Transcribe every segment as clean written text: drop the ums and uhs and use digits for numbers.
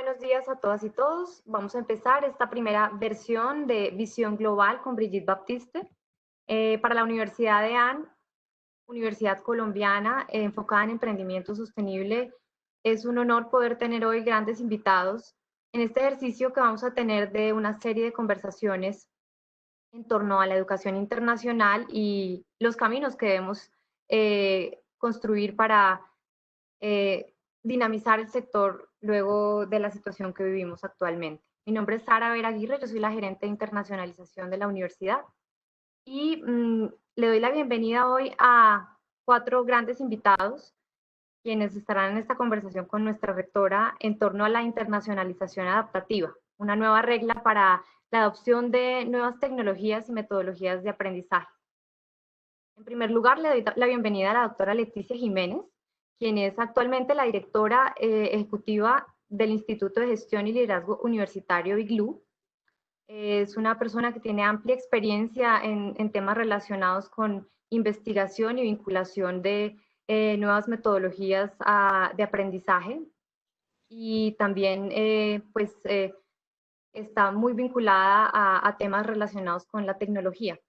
buenos días a todas y todos. Vamos a empezar esta primera versión de Visión Global con Brigitte Baptiste para la Universidad de Anne, Universidad Colombiana enfocada en emprendimiento sostenible. Es un honor poder tener hoy grandes invitados en este ejercicio que vamos a tener de una serie de conversaciones en torno a la educación internacional y los caminos que debemos construir para dinamizar el sector luego de la situación que vivimos actualmente. Mi nombre es Sara Vera Aguirre, yo soy la gerente de internacionalización de la universidad y le doy la bienvenida hoy a 4 grandes invitados quienes estarán en esta conversación con nuestra rectora en torno a la internacionalización adaptativa, una nueva regla para la adopción de nuevas tecnologías y metodologías de aprendizaje. En primer lugar, le doy la bienvenida a la doctora Leticia Jiménez, quien es actualmente la directora ejecutiva del Instituto de Gestión y Liderazgo Universitario IGLU. Es una persona que tiene amplia experiencia en temas relacionados con investigación y vinculación de nuevas metodologías de aprendizaje y también está muy vinculada a temas relacionados con la tecnología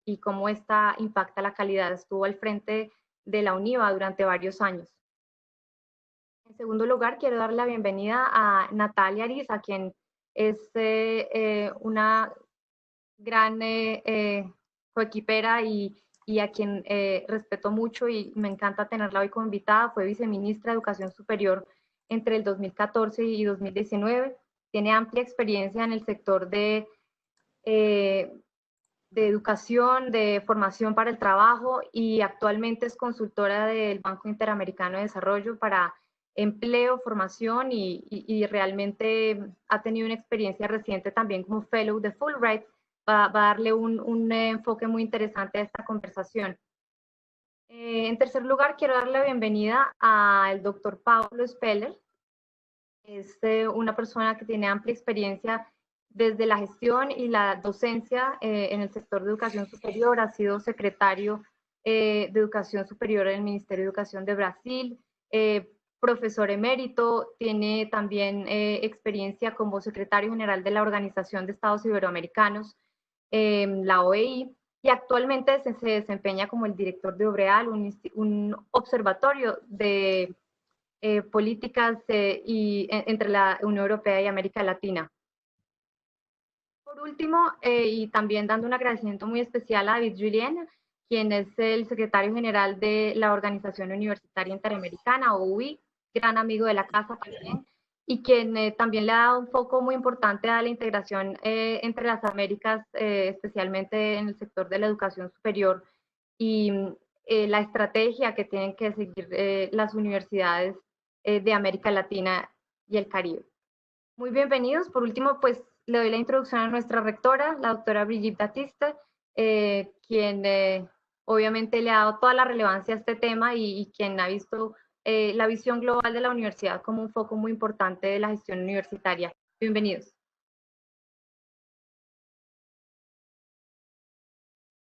y cómo esta impacta la calidad. Estuvo al frente de la UNIVA durante varios años. En segundo lugar, quiero dar la bienvenida a Natalia Ariza, quien es una gran coequipera y a quien respeto mucho y me encanta tenerla hoy como invitada. Fue viceministra de Educación Superior entre el 2014 y 2019. Tiene amplia experiencia en el sector de educación, de formación para el trabajo y actualmente es consultora del Banco Interamericano de Desarrollo para empleo, formación y realmente ha tenido una experiencia reciente también como fellow de Fulbright. Va a darle un enfoque muy interesante a esta conversación. En tercer lugar, quiero darle la bienvenida al doctor Pablo Speller. Es una persona que tiene amplia experiencia desde la gestión y la docencia en el sector de educación superior. Ha sido secretario de Educación Superior en el Ministerio de Educación de Brasil, profesor emérito, tiene también experiencia como secretario general de la Organización de Estados Iberoamericanos, la OEI, y actualmente se desempeña como el director de OBREAL, un observatorio de políticas entre la Unión Europea y América Latina. Por último, y también dando un agradecimiento muy especial a David Julien, quien es el secretario general de la Organización Universitaria Interamericana, OUI, gran amigo de la casa también, y quien también le ha dado un foco muy importante a la integración entre las Américas, especialmente en el sector de la educación superior y la estrategia que tienen que seguir las universidades de América Latina y el Caribe. Muy bienvenidos. Por último, pues le doy la introducción a nuestra rectora, la doctora Brigitte Baptiste, quien obviamente le ha dado toda la relevancia a este tema y quien ha visto la visión global de la universidad como un foco muy importante de la gestión universitaria. Bienvenidos.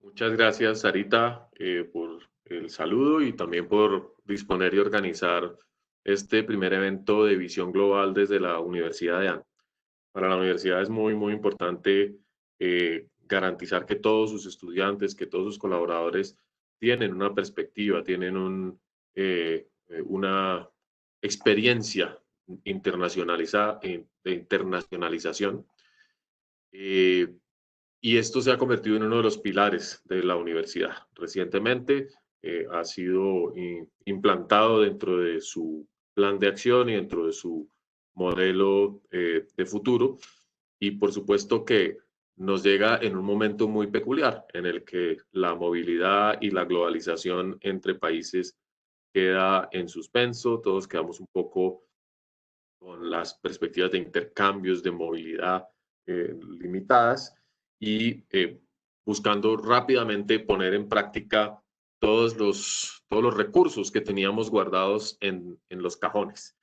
Muchas gracias, Sarita, por el saludo y también por disponer y organizar este primer evento de visión global desde la Universidad de Anne. Para la universidad es muy importante garantizar que todos sus estudiantes, que todos sus colaboradores tienen una perspectiva, tienen una experiencia de internacionalización. Y esto se ha convertido en uno de los pilares de la universidad. Recientemente ha sido implantado dentro de su plan de acción y dentro de su modelo de futuro. Y por supuesto que nos llega en un momento muy peculiar en el que la movilidad y la globalización entre países queda en suspenso. Todos quedamos un poco con las perspectivas de intercambios de movilidad limitadas y buscando rápidamente poner en práctica todos los recursos que teníamos guardados en los cajones.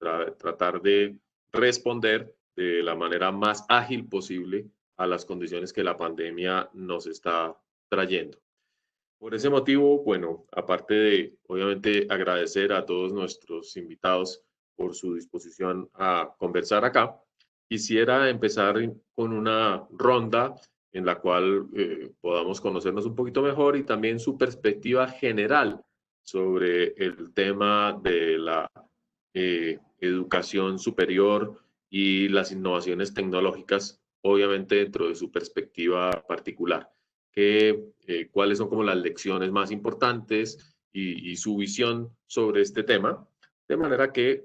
Tratar de responder de la manera más ágil posible a las condiciones que la pandemia nos está trayendo. Por ese motivo, bueno, aparte de obviamente agradecer a todos nuestros invitados por su disposición a conversar acá. Quisiera empezar con una ronda en la cual podamos conocernos un poquito mejor y también su perspectiva general sobre el tema de la educación superior y las innovaciones tecnológicas, obviamente dentro de su perspectiva particular. ¿Cuáles son como las lecciones más importantes y su visión sobre este tema? De manera que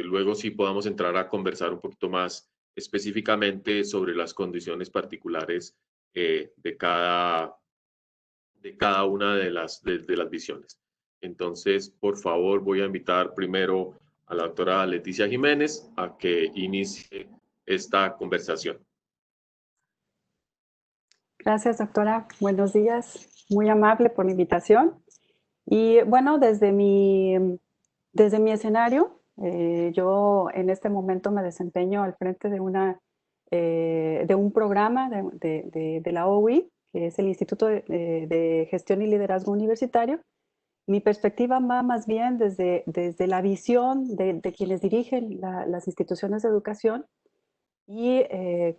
luego sí podamos entrar a conversar un poquito más específicamente sobre las condiciones particulares de cada una de las visiones. Entonces, por favor, voy a invitar primero a la doctora Leticia Jiménez a que inicie esta conversación. Gracias, doctora. Buenos días. Muy amable por la invitación. Y bueno, desde mi escenario, yo en este momento me desempeño al frente de un programa de la OUI, que es el Instituto de Gestión y Liderazgo Universitario. Mi perspectiva va más bien desde la visión de quienes dirigen las instituciones de educación y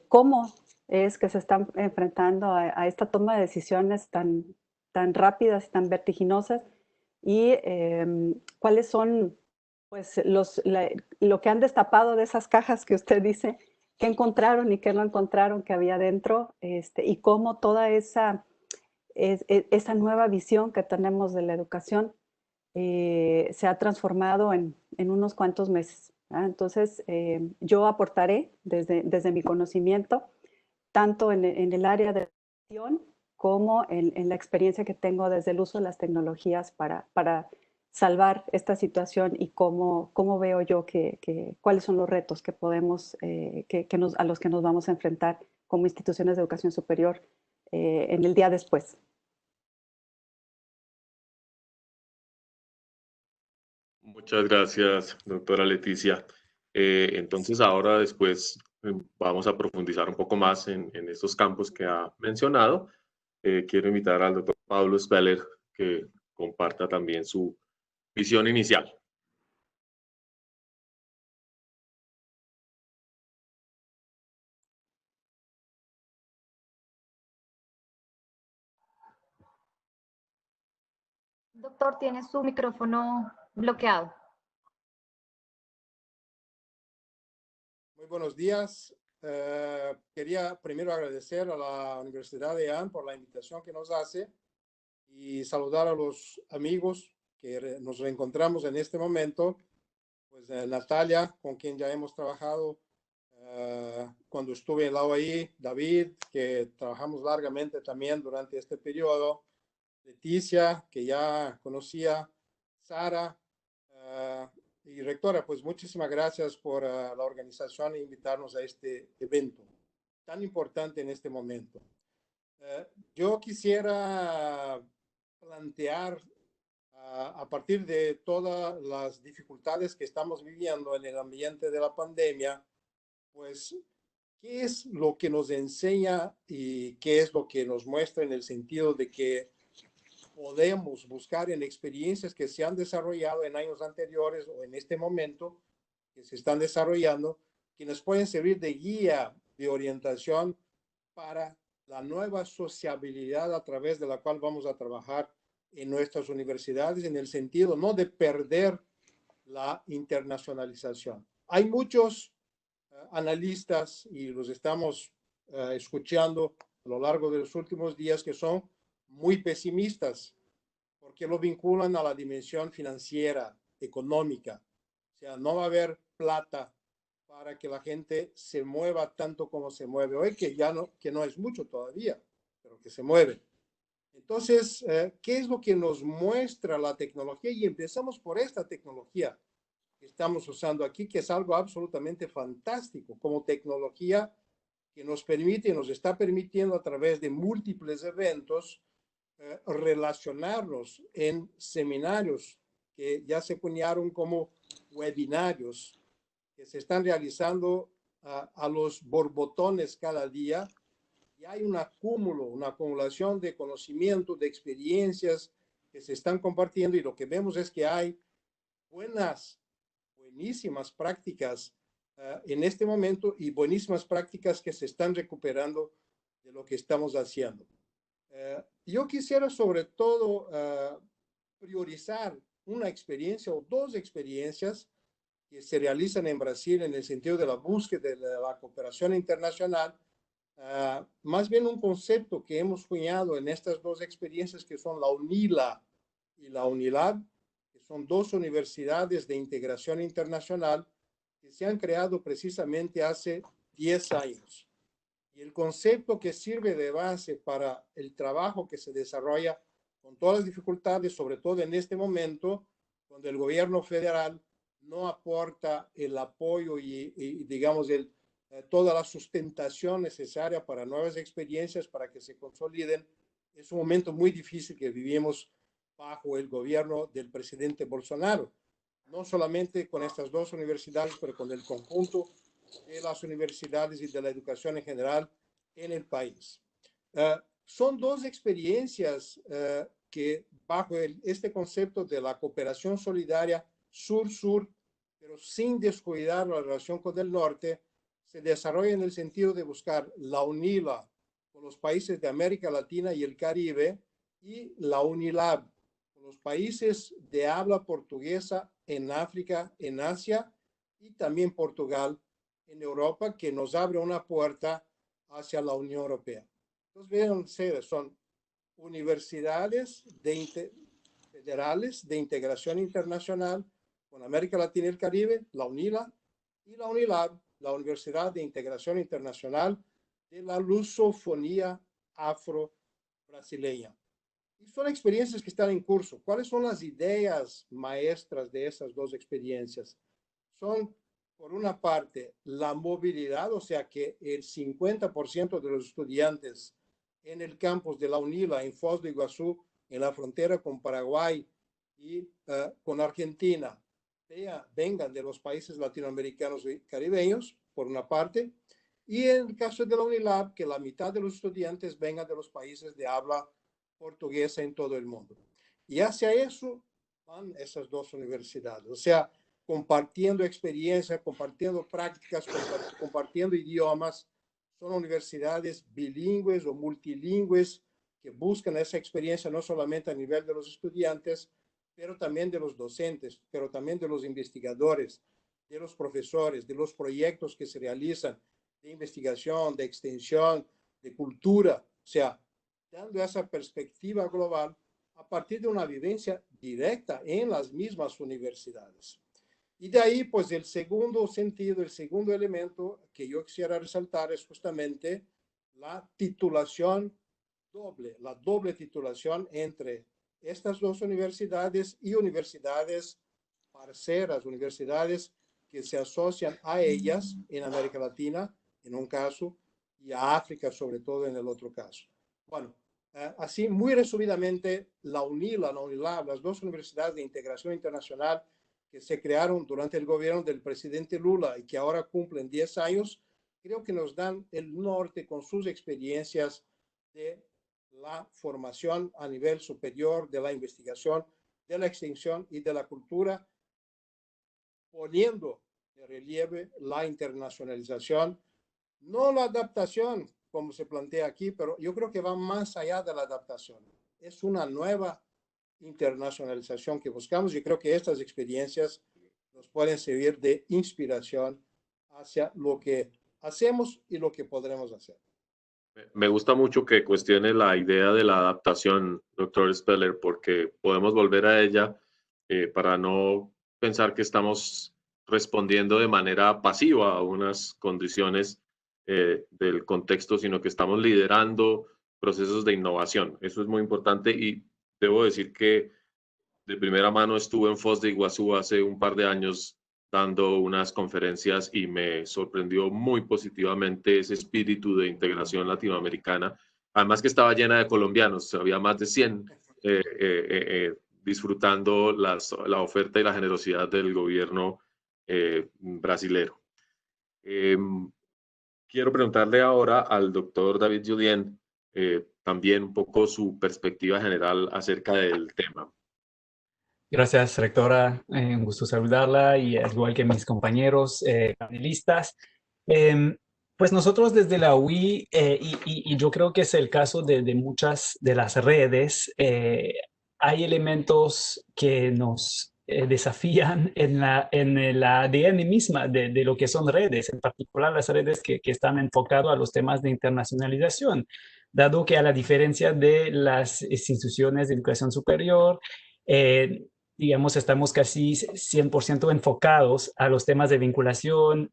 cómo es que se están enfrentando a esta toma de decisiones tan rápidas y tan vertiginosas y cuáles son pues, lo que han destapado de esas cajas que usted dice, qué encontraron y qué no encontraron que había dentro, y cómo toda esa nueva visión que tenemos de la educación se ha transformado en unos cuantos meses. Entonces, yo aportaré desde mi conocimiento, tanto en el área de gestión como en la experiencia que tengo desde el uso de las tecnologías para salvar esta situación y cómo veo yo cuáles son los retos que podemos, a los que nos vamos a enfrentar como instituciones de educación superior en el día después. Muchas gracias, doctora Leticia. Entonces, ahora después vamos a profundizar un poco más en estos campos que ha mencionado. Quiero invitar al doctor Pablo Speller que comparta también su visión inicial. Doctor, tiene su micrófono bloqueado. Muy buenos días. Quería primero agradecer a la Universidad de EAN por la invitación que nos hace y saludar a los amigos que nos reencontramos en este momento. Pues Natalia, con quien ya hemos trabajado cuando estuve en la OAI, David, que trabajamos largamente también durante este periodo, Leticia, que ya conocía, Sara, y rectora, pues muchísimas gracias por la organización e invitarnos a este evento tan importante en este momento. Yo quisiera plantear a partir de todas las dificultades que estamos viviendo en el ambiente de la pandemia, pues, ¿qué es lo que nos enseña y qué es lo que nos muestra en el sentido de que podemos buscar en experiencias que se han desarrollado en años anteriores o en este momento que se están desarrollando, que nos pueden servir de guía, de orientación para la nueva sociabilidad a través de la cual vamos a trabajar en nuestras universidades, en el sentido no de perder la internacionalización. Hay muchos analistas, y los estamos escuchando a lo largo de los últimos días, que son muy pesimistas, porque lo vinculan a la dimensión financiera, económica. O sea, no va a haber plata para que la gente se mueva tanto como se mueve hoy, que no es mucho todavía, pero que se mueve. Entonces, ¿qué es lo que nos muestra la tecnología? Y empezamos por esta tecnología que estamos usando aquí, que es algo absolutamente fantástico como tecnología que nos permite y nos está permitiendo a través de múltiples eventos relacionarnos en seminarios que ya se acuñaron como webinarios, que se están realizando a los borbotones cada día, y hay un acúmulo, una acumulación de conocimiento, de experiencias que se están compartiendo, y lo que vemos es que hay buenísimas prácticas en este momento y buenísimas prácticas que se están recuperando de lo que estamos haciendo. Yo quisiera sobre todo priorizar una experiencia o dos experiencias que se realizan en Brasil en el sentido de la búsqueda de la cooperación internacional, más bien un concepto que hemos cuñado en estas dos experiencias que son la UNILA y la UNILAB, que son dos universidades de integración internacional que se han creado precisamente hace 10 años. Y el concepto que sirve de base para el trabajo que se desarrolla con todas las dificultades, sobre todo en este momento, donde el gobierno federal no aporta el apoyo y digamos, toda la sustentación necesaria para nuevas experiencias, para que se consoliden. Es un momento muy difícil que vivimos bajo el gobierno del presidente Bolsonaro, no solamente con estas dos universidades, pero con el conjunto de las universidades y de la educación en general en el país. Son dos experiencias que bajo este concepto de la cooperación solidaria sur-sur, pero sin descuidar la relación con el norte, se desarrolla en el sentido de buscar la UNILA con los países de América Latina y el Caribe y la UNILAB con los países de habla portuguesa en África, en Asia y también Portugal en Europa, que nos abre una puerta hacia la Unión Europea. Entonces, vean ustedes, son universidades federales de integración internacional con América Latina y el Caribe, la UNILA, y la UNILAB, la Universidad de Integración Internacional de la Lusofonía Afro-Brasileña. Y son experiencias que están en curso. ¿Cuáles son las ideas maestras de esas dos experiencias? Son, por una parte, la movilidad, o sea que el 50% de los estudiantes en el campus de la UNILA, en Foz do Iguazú, en la frontera con Paraguay y con Argentina, vengan de los países latinoamericanos y caribeños, por una parte, y en el caso de la UNILAB, que la mitad de los estudiantes vengan de los países de habla portuguesa en todo el mundo. Y hacia eso van esas dos universidades, o sea, compartiendo experiencia, compartiendo prácticas, compartiendo idiomas. Son universidades bilingües o multilingües que buscan esa experiencia no solamente a nivel de los estudiantes, pero también de los docentes, pero también de los investigadores, de los profesores, de los proyectos que se realizan de investigación, de extensión, de cultura, o sea, dando esa perspectiva global a partir de una vivencia directa en las mismas universidades. Y de ahí, pues, el segundo sentido, el segundo elemento que yo quisiera resaltar es justamente la titulación doble, la doble titulación entre estas dos universidades y universidades parceras, universidades que se asocian a ellas en América Latina, en un caso, y a África, sobre todo, en el otro caso. Bueno, así, muy resumidamente, la UNILA, la UNILAB, las dos universidades de integración internacional que se crearon durante el gobierno del presidente Lula y que ahora cumplen 10 años, creo que nos dan el norte con sus experiencias de la formación a nivel superior, de la investigación, de la extensión y de la cultura, poniendo de relieve la internacionalización, no la adaptación, como se plantea aquí, pero yo creo que va más allá de la adaptación. Es una nueva internacionalización que buscamos y creo que estas experiencias nos pueden servir de inspiración hacia lo que hacemos y lo que podremos hacer. Me gusta mucho que cuestione la idea de la adaptación, doctor Speller, porque podemos volver a ella para no pensar que estamos respondiendo de manera pasiva a unas condiciones del contexto, sino que estamos liderando procesos de innovación. Eso es muy importante y debo decir que de primera mano estuve en Foz de Iguazú hace un par de años dando unas conferencias y me sorprendió muy positivamente ese espíritu de integración latinoamericana. Además que estaba llena de colombianos, había más de 100 disfrutando la oferta y la generosidad del gobierno brasilero. Quiero preguntarle ahora al doctor David Julien también un poco su perspectiva general acerca del tema. Gracias, rectora. Un gusto saludarla y al igual que mis compañeros panelistas. Pues nosotros desde la UI, y yo creo que es el caso de muchas de las redes, hay elementos que nos desafían en el ADN misma de lo que son redes, en particular las redes que están enfocadas a los temas de internacionalización, dado que a la diferencia de las instituciones de educación superior, digamos, estamos casi 100% enfocados a los temas de vinculación,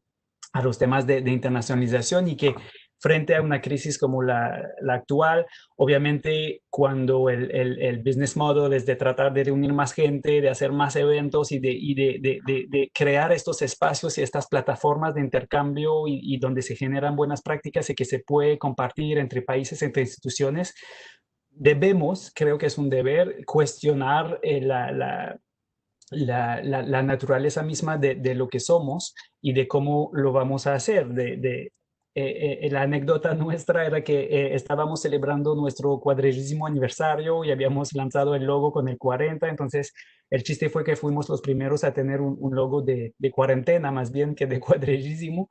a los temas de internacionalización y que frente a una crisis como la actual, obviamente cuando el business model es de tratar de reunir más gente, de hacer más eventos y de crear estos espacios y estas plataformas de intercambio y donde se generan buenas prácticas y que se puede compartir entre países, entre instituciones, debemos, creo que es un deber, cuestionar la naturaleza misma de lo que somos y de cómo lo vamos a hacer. La anécdota nuestra era que estábamos celebrando nuestro 40º aniversario y habíamos lanzado el logo con el 40, entonces el chiste fue que fuimos los primeros a tener un logo de cuarentena más bien que de 40º,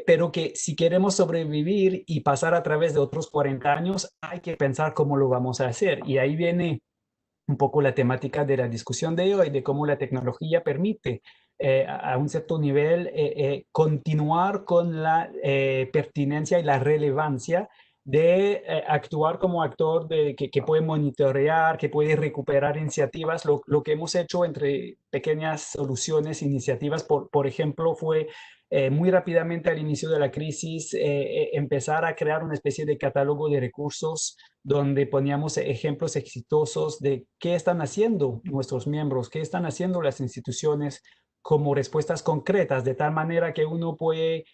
pero que si queremos sobrevivir y pasar a través de otros 40 años, hay que pensar cómo lo vamos a hacer. Y ahí viene un poco la temática de la discusión de hoy, de cómo la tecnología permite a un cierto nivel continuar con la pertinencia y la relevancia de actuar como actor que puede monitorear, que puede recuperar iniciativas. Lo que hemos hecho entre pequeñas soluciones, iniciativas, por ejemplo, fue muy rápidamente al inicio de la crisis empezar a crear una especie de catálogo de recursos donde poníamos ejemplos exitosos de qué están haciendo nuestros miembros, qué están haciendo las instituciones como respuestas concretas, de tal manera que uno puede,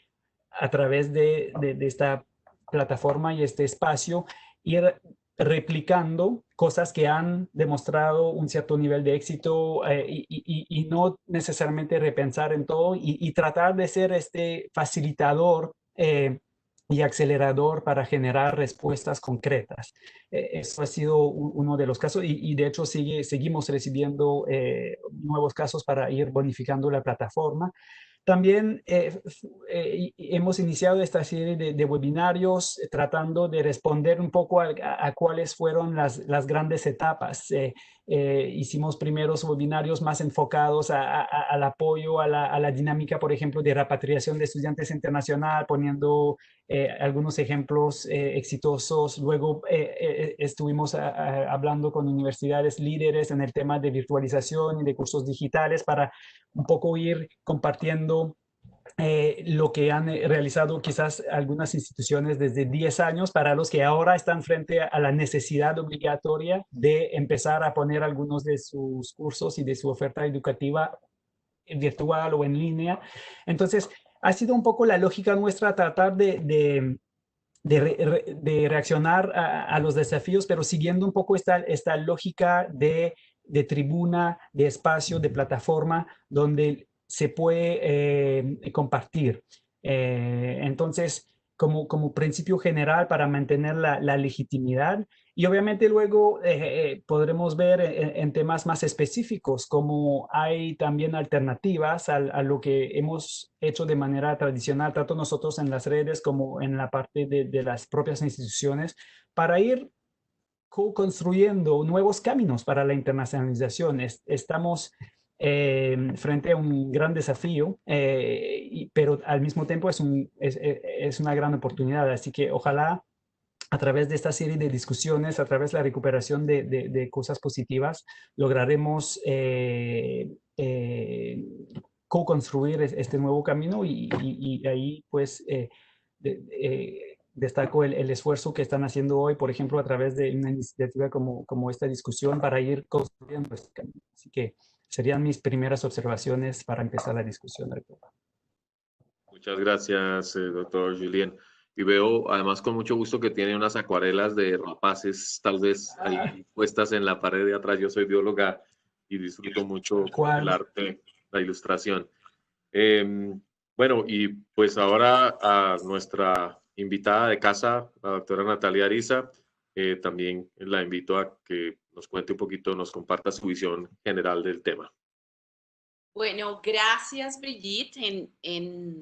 a través de esta plataforma y este espacio, ir replicando cosas que han demostrado un cierto nivel de éxito y no necesariamente repensar en todo y tratar de ser este facilitador y acelerador para generar respuestas concretas. Eso ha sido uno de los casos y de hecho seguimos recibiendo nuevos casos para ir bonificando la plataforma. También hemos iniciado esta serie de webinarios tratando de responder un poco a cuáles fueron las grandes etapas. Hicimos primeros webinarios más enfocados al apoyo, a la dinámica, por ejemplo, de repatriación de estudiantes internacional, poniendo algunos ejemplos exitosos. Luego estuvimos hablando con universidades líderes en el tema de virtualización y de cursos digitales para un poco ir compartiendo lo que han realizado quizás algunas instituciones desde 10 años para los que ahora están frente a la necesidad obligatoria de empezar a poner algunos de sus cursos y de su oferta educativa virtual o en línea. Entonces, ha sido un poco la lógica nuestra tratar de reaccionar a los desafíos, pero siguiendo un poco esta lógica de tribuna, de espacio, de plataforma, donde se puede compartir. Entonces, como principio general para mantener la legitimidad. Y obviamente luego podremos ver en temas más específicos cómo hay también alternativas a lo que hemos hecho de manera tradicional, tanto nosotros en las redes como en la parte de las propias instituciones, para ir construyendo nuevos caminos para la internacionalización. Estamos frente a un gran desafío, pero al mismo tiempo es una gran oportunidad. Así que ojalá a través de esta serie de discusiones, a través de la recuperación de cosas positivas, lograremos co-construir este nuevo camino y ahí pues destaco el esfuerzo que están haciendo hoy, por ejemplo, a través de una iniciativa como esta discusión para ir construyendo este camino. Así que serían mis primeras observaciones para empezar la discusión. Muchas gracias, doctor Julien. Y veo además con mucho gusto que tiene unas acuarelas de rapaces, tal vez ahí puestas en la pared de atrás. Yo soy bióloga y disfruto mucho el arte, la ilustración. Bueno, y pues ahora a nuestra invitada de casa, la doctora Natalia Ariza, también la invito a que nos cuente un poquito, nos comparta su visión general del tema. Bueno, gracias Brigitte.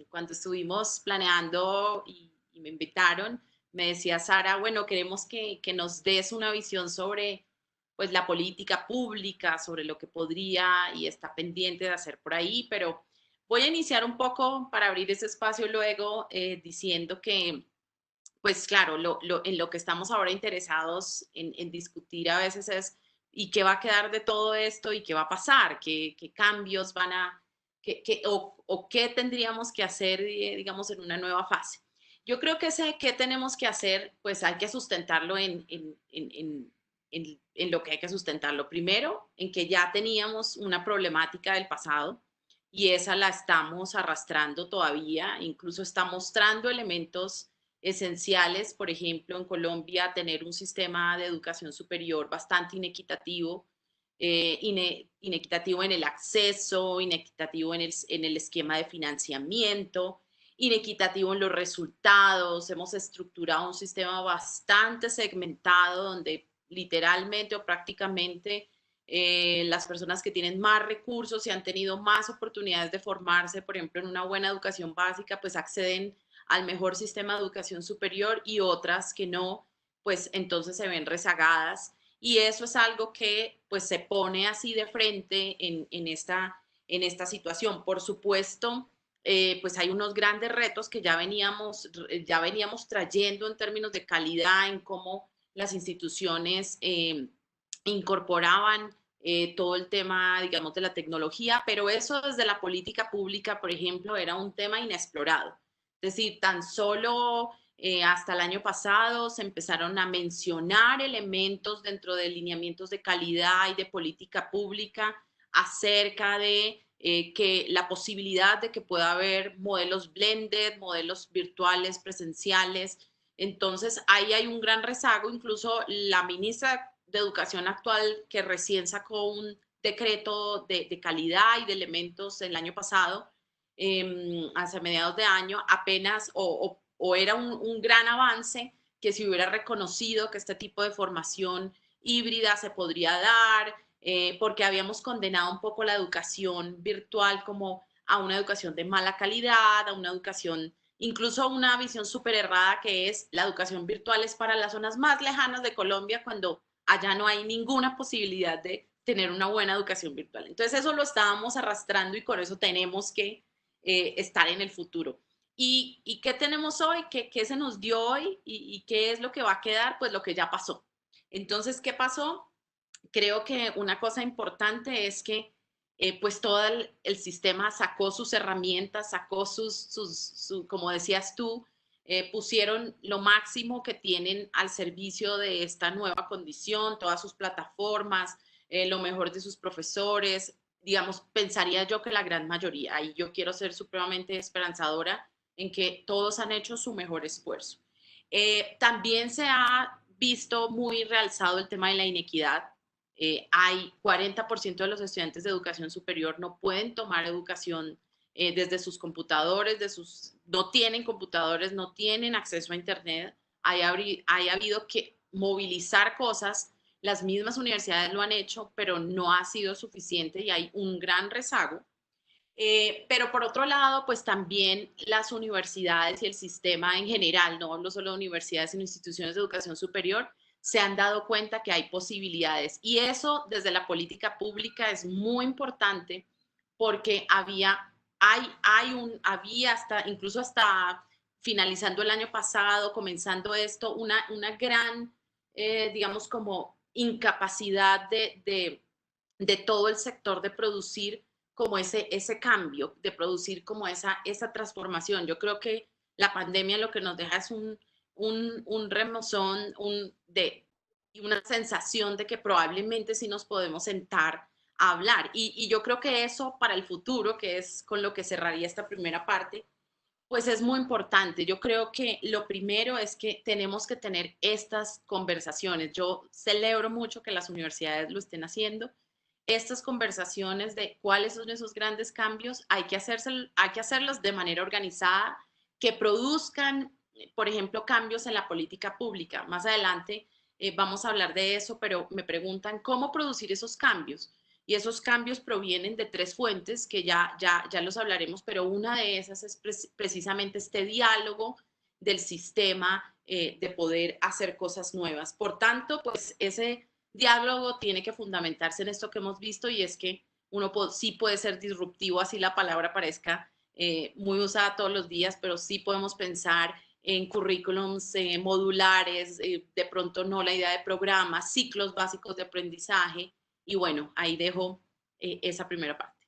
Cuando estuvimos planeando y me invitaron, me decía Sara, bueno, queremos que nos des una visión sobre pues, la política pública, sobre lo que podría y está pendiente de hacer por ahí, pero voy a iniciar un poco para abrir ese espacio luego diciendo que, pues claro, en lo que estamos ahora interesados en discutir a veces es ¿y qué va a quedar de todo esto? ¿Y qué va a pasar? ¿Qué cambios van a, o qué tendríamos que hacer, digamos, en una nueva fase? Yo creo que ese qué tenemos que hacer, pues hay que sustentarlo en lo que hay que sustentarlo. Primero, en que ya teníamos una problemática del pasado y esa la estamos arrastrando todavía, incluso está mostrando elementos esenciales, por ejemplo, en Colombia, tener un sistema de educación superior bastante inequitativo, inequitativo en el acceso, inequitativo en el esquema de financiamiento, inequitativo en los resultados. Hemos estructurado un sistema bastante segmentado donde literalmente o prácticamente las personas que tienen más recursos y han tenido más oportunidades de formarse, por ejemplo, en una buena educación básica, pues acceden al mejor sistema de educación superior y otras que no, pues entonces se ven rezagadas. Y eso es algo que pues se pone así de frente en esta situación. Por supuesto, pues hay unos grandes retos que ya veníamos trayendo en términos de calidad, en cómo las instituciones incorporaban todo el tema, digamos, de la tecnología, pero eso desde la política pública, por ejemplo, era un tema inexplorado. Es decir, tan solo hasta el año pasado se empezaron a mencionar elementos dentro de lineamientos de calidad y de política pública acerca de que la posibilidad de que pueda haber modelos blended, modelos virtuales, presenciales. Entonces, ahí hay un gran rezago. Incluso la ministra de Educación actual, que recién sacó un decreto de calidad y de elementos el año pasado, hacia mediados de año, apenas o era un gran avance que se hubiera reconocido que este tipo de formación híbrida se podría dar, porque habíamos condenado un poco la educación virtual como a una educación de mala calidad, a una educación, incluso a una visión súper errada que es la educación virtual es para las zonas más lejanas de Colombia cuando allá no hay ninguna posibilidad de tener una buena educación virtual. Entonces eso lo estábamos arrastrando y con eso tenemos que estar en el futuro. ¿Y qué tenemos hoy? ¿Qué se nos dio hoy? ¿Y qué es lo que va a quedar? Pues lo que ya pasó. Entonces, ¿qué pasó? Creo que una cosa importante es que pues todo el sistema sacó sus herramientas, sacó como decías tú, pusieron lo máximo que tienen al servicio de esta nueva condición, todas sus plataformas, lo mejor de sus profesores, digamos, pensaría yo que la gran mayoría, y yo quiero ser supremamente esperanzadora en que todos han hecho su mejor esfuerzo. También se ha visto muy realzado el tema de la inequidad. Hay 40% de los estudiantes de educación superior no pueden tomar educación desde sus computadores, no tienen computadores, no tienen acceso a internet. Ha habido que movilizar cosas. Las mismas universidades lo han hecho, pero no ha sido suficiente y hay un gran rezago. Pero por otro lado, pues también las universidades y el sistema en general, no solo universidades, sino instituciones de educación superior, se han dado cuenta que hay posibilidades. Y eso desde la política pública es muy importante porque había incluso hasta finalizando el año pasado, comenzando esto, una gran, digamos, como incapacidad de todo el sector de producir como ese cambio, de producir como esa transformación. Yo creo que la pandemia lo que nos deja es un remozón y una sensación de que probablemente sí nos podemos sentar a hablar. Y yo creo que eso para el futuro, que es con lo que cerraría esta primera parte, pues es muy importante. Yo creo que lo primero es que tenemos que tener estas conversaciones. Yo celebro mucho que las universidades lo estén haciendo. Estas conversaciones de cuáles son esos grandes cambios, hay que hacerlos de manera organizada, que produzcan, por ejemplo, cambios en la política pública. Más adelante vamos a hablar de eso, pero me preguntan cómo producir esos cambios. Y esos cambios provienen de 3 fuentes que ya los hablaremos, pero una de esas es precisamente este diálogo del sistema de poder hacer cosas nuevas. Por tanto, pues ese diálogo tiene que fundamentarse en esto que hemos visto, y es que uno sí puede ser disruptivo, así la palabra parezca muy usada todos los días, pero sí podemos pensar en currículums modulares, de pronto no la idea de programas, ciclos básicos de aprendizaje. Y bueno, ahí dejo esa primera parte.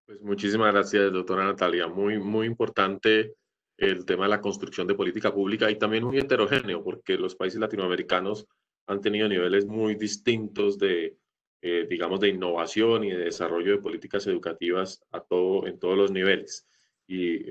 Pues muchísimas gracias, doctora Natalia. Muy importante el tema de la construcción de política pública, y también muy heterogéneo, porque los países latinoamericanos han tenido niveles muy distintos de, digamos, de innovación y de desarrollo de políticas educativas en todos los niveles. Y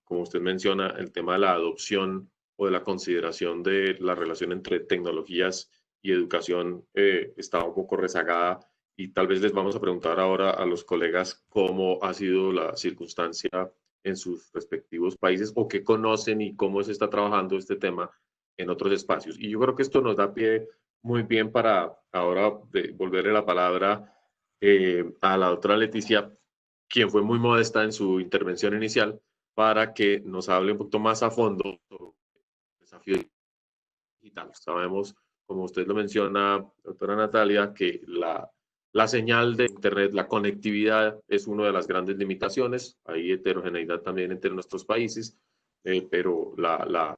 como usted menciona, el tema de la adopción o de la consideración de la relación entre tecnologías y educación está un poco rezagada, y tal vez les vamos a preguntar ahora a los colegas cómo ha sido la circunstancia en sus respectivos países, o qué conocen y cómo se está trabajando este tema en otros espacios. Y yo creo que esto nos da pie muy bien para ahora volverle la palabra a la doctora Leticia, quien fue muy modesta en su intervención inicial, para que nos hable un poquito más a fondo sobre el desafío digital. Sabemos, como usted lo menciona, doctora Natalia, que la señal de Internet, la conectividad, es una de las grandes limitaciones. Hay heterogeneidad también entre nuestros países, pero la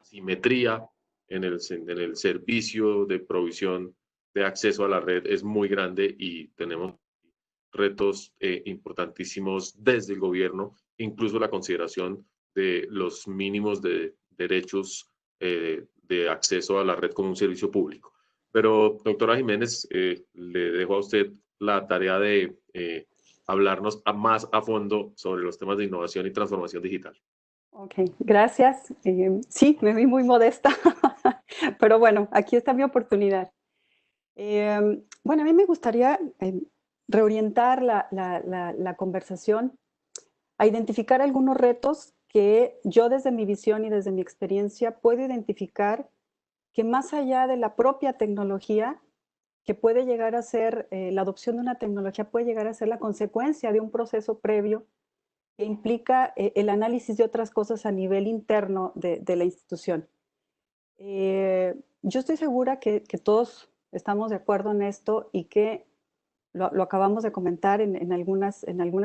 asimetría en el servicio de provisión de acceso a la red es muy grande, y tenemos retos importantísimos desde el gobierno, incluso la consideración de los mínimos de derechos de acceso a la red como un servicio público. Pero, doctora Jiménez, le dejo a usted la tarea de hablarnos más a fondo sobre los temas de innovación y transformación digital. Ok, gracias. Sí, me vi muy modesta, pero bueno, aquí está mi oportunidad. Bueno, a mí me gustaría reorientar la conversación a identificar algunos retos que yo, desde mi visión y desde mi experiencia, puedo identificar que, más allá de la propia tecnología, que puede llegar a ser, la adopción de una tecnología puede llegar a ser la consecuencia de un proceso previo que implica el análisis de otras cosas a nivel interno de la institución. Yo estoy segura que todos estamos de acuerdo en esto, y que lo acabamos de comentar en algunas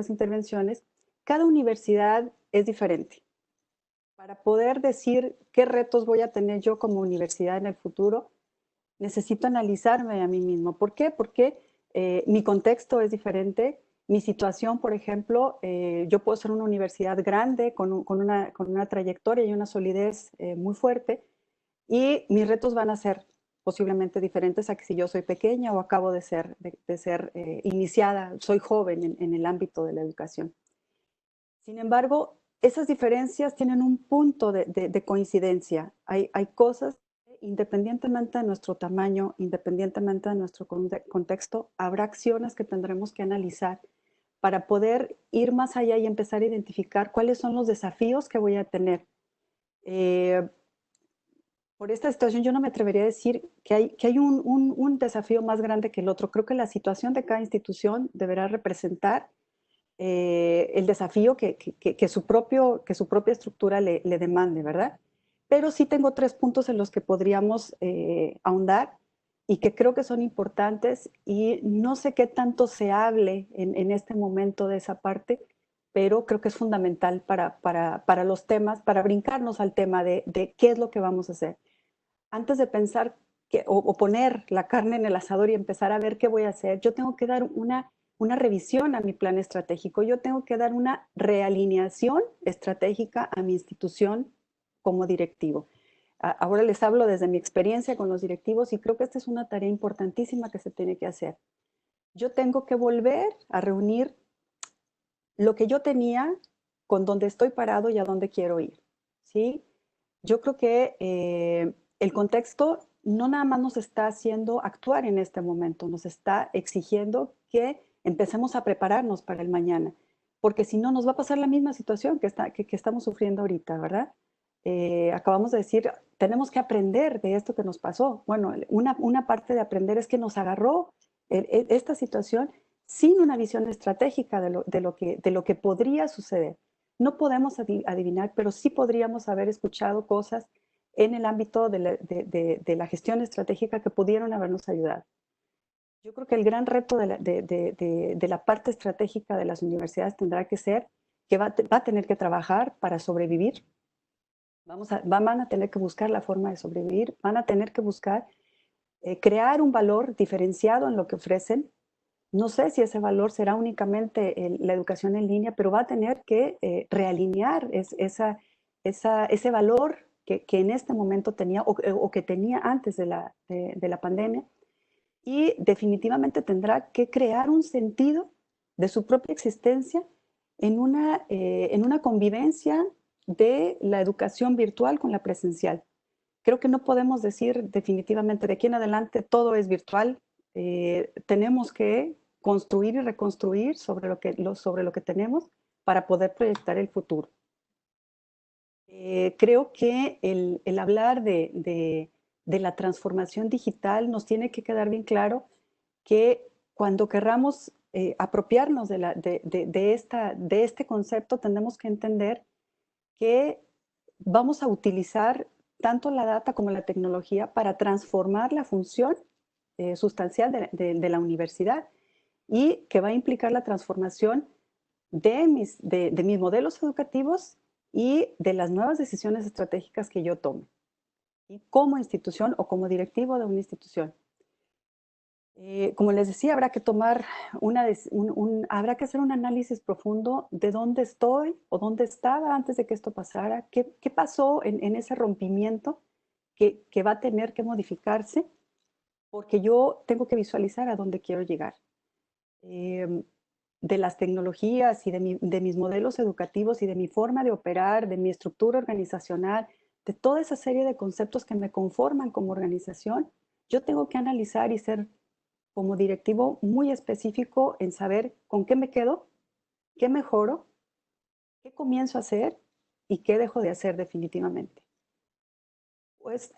intervenciones. Cada universidad es diferente. Para poder decir qué retos voy a tener yo como universidad en el futuro, necesito analizarme a mí mismo. ¿Por qué? Porque mi contexto es diferente. Mi situación, por ejemplo, yo puedo ser una universidad grande con una trayectoria y una solidez muy fuerte, y mis retos van a ser posiblemente diferentes a que si yo soy pequeña o acabo de ser iniciada, soy joven en el ámbito de la educación. Sin embargo, esas diferencias tienen un punto de coincidencia. Hay cosas, independientemente de nuestro tamaño, independientemente de nuestro contexto, habrá acciones que tendremos que analizar para poder ir más allá y empezar a identificar cuáles son los desafíos que voy a tener. Por esta situación yo no me atrevería a decir que hay un desafío más grande que el otro. Creo que la situación de cada institución deberá representar el desafío que su propia estructura le demande, ¿verdad? Pero sí tengo 3 puntos en los que podríamos ahondar, y que creo que son importantes, y no sé qué tanto se hable en este momento de esa parte, pero creo que es fundamental para los temas, para brincarnos al tema de qué es lo que vamos a hacer. Antes de pensar o poner la carne en el asador y empezar a ver qué voy a hacer, yo tengo que dar una revisión a mi plan estratégico. Yo tengo que dar una realineación estratégica a mi institución como directivo. Ahora les hablo desde mi experiencia con los directivos, y creo que esta es una tarea importantísima que se tiene que hacer. Yo tengo que volver a reunir lo que yo tenía con dónde estoy parado y a dónde quiero ir, ¿sí? Yo creo que el contexto no nada más nos está haciendo actuar en este momento, nos está exigiendo que empecemos a prepararnos para el mañana, porque si no nos va a pasar la misma situación que estamos sufriendo ahorita, ¿verdad? acabamos de decir, tenemos que aprender de esto que nos pasó. Bueno, una parte de aprender es que nos agarró esta situación sin una visión estratégica de lo que podría suceder. No podemos adivinar, pero sí podríamos haber escuchado cosas en el ámbito de la gestión estratégica que pudieron habernos ayudado. Yo creo que el gran reto de la parte estratégica de las universidades tendrá que ser que va a tener que trabajar para sobrevivir. Van a tener que buscar la forma de sobrevivir, van a tener que buscar crear un valor diferenciado en lo que ofrecen. No sé si ese valor será únicamente la educación en línea, pero va a tener que realinear ese valor que en este momento tenía o que tenía antes de la pandemia, y definitivamente tendrá que crear un sentido de su propia existencia en una convivencia de la educación virtual con la presencial. Creo que no podemos decir definitivamente de aquí en adelante todo es virtual. Tenemos que construir y reconstruir sobre lo que tenemos para poder proyectar el futuro. Creo que el hablar de la transformación digital nos tiene que quedar bien claro que cuando querramos apropiarnos de este concepto, tenemos que entender que vamos a utilizar tanto la data como la tecnología para transformar la función sustancial de la universidad, y que va a implicar la transformación de mis modelos educativos y de las nuevas decisiones estratégicas que yo tome, ¿sí? Como institución o como directivo de una institución. Como les decía, habrá que hacer un análisis profundo de dónde estoy o dónde estaba antes de que esto pasara, qué pasó en ese rompimiento que va a tener que modificarse, porque yo tengo que visualizar a dónde quiero llegar. De las tecnologías y de mis modelos educativos y de mi forma de operar, de mi estructura organizacional, de toda esa serie de conceptos que me conforman como organización, yo tengo que analizar y ser como directivo muy específico en saber con qué me quedo, qué mejoro, qué comienzo a hacer y qué dejo de hacer definitivamente. Pues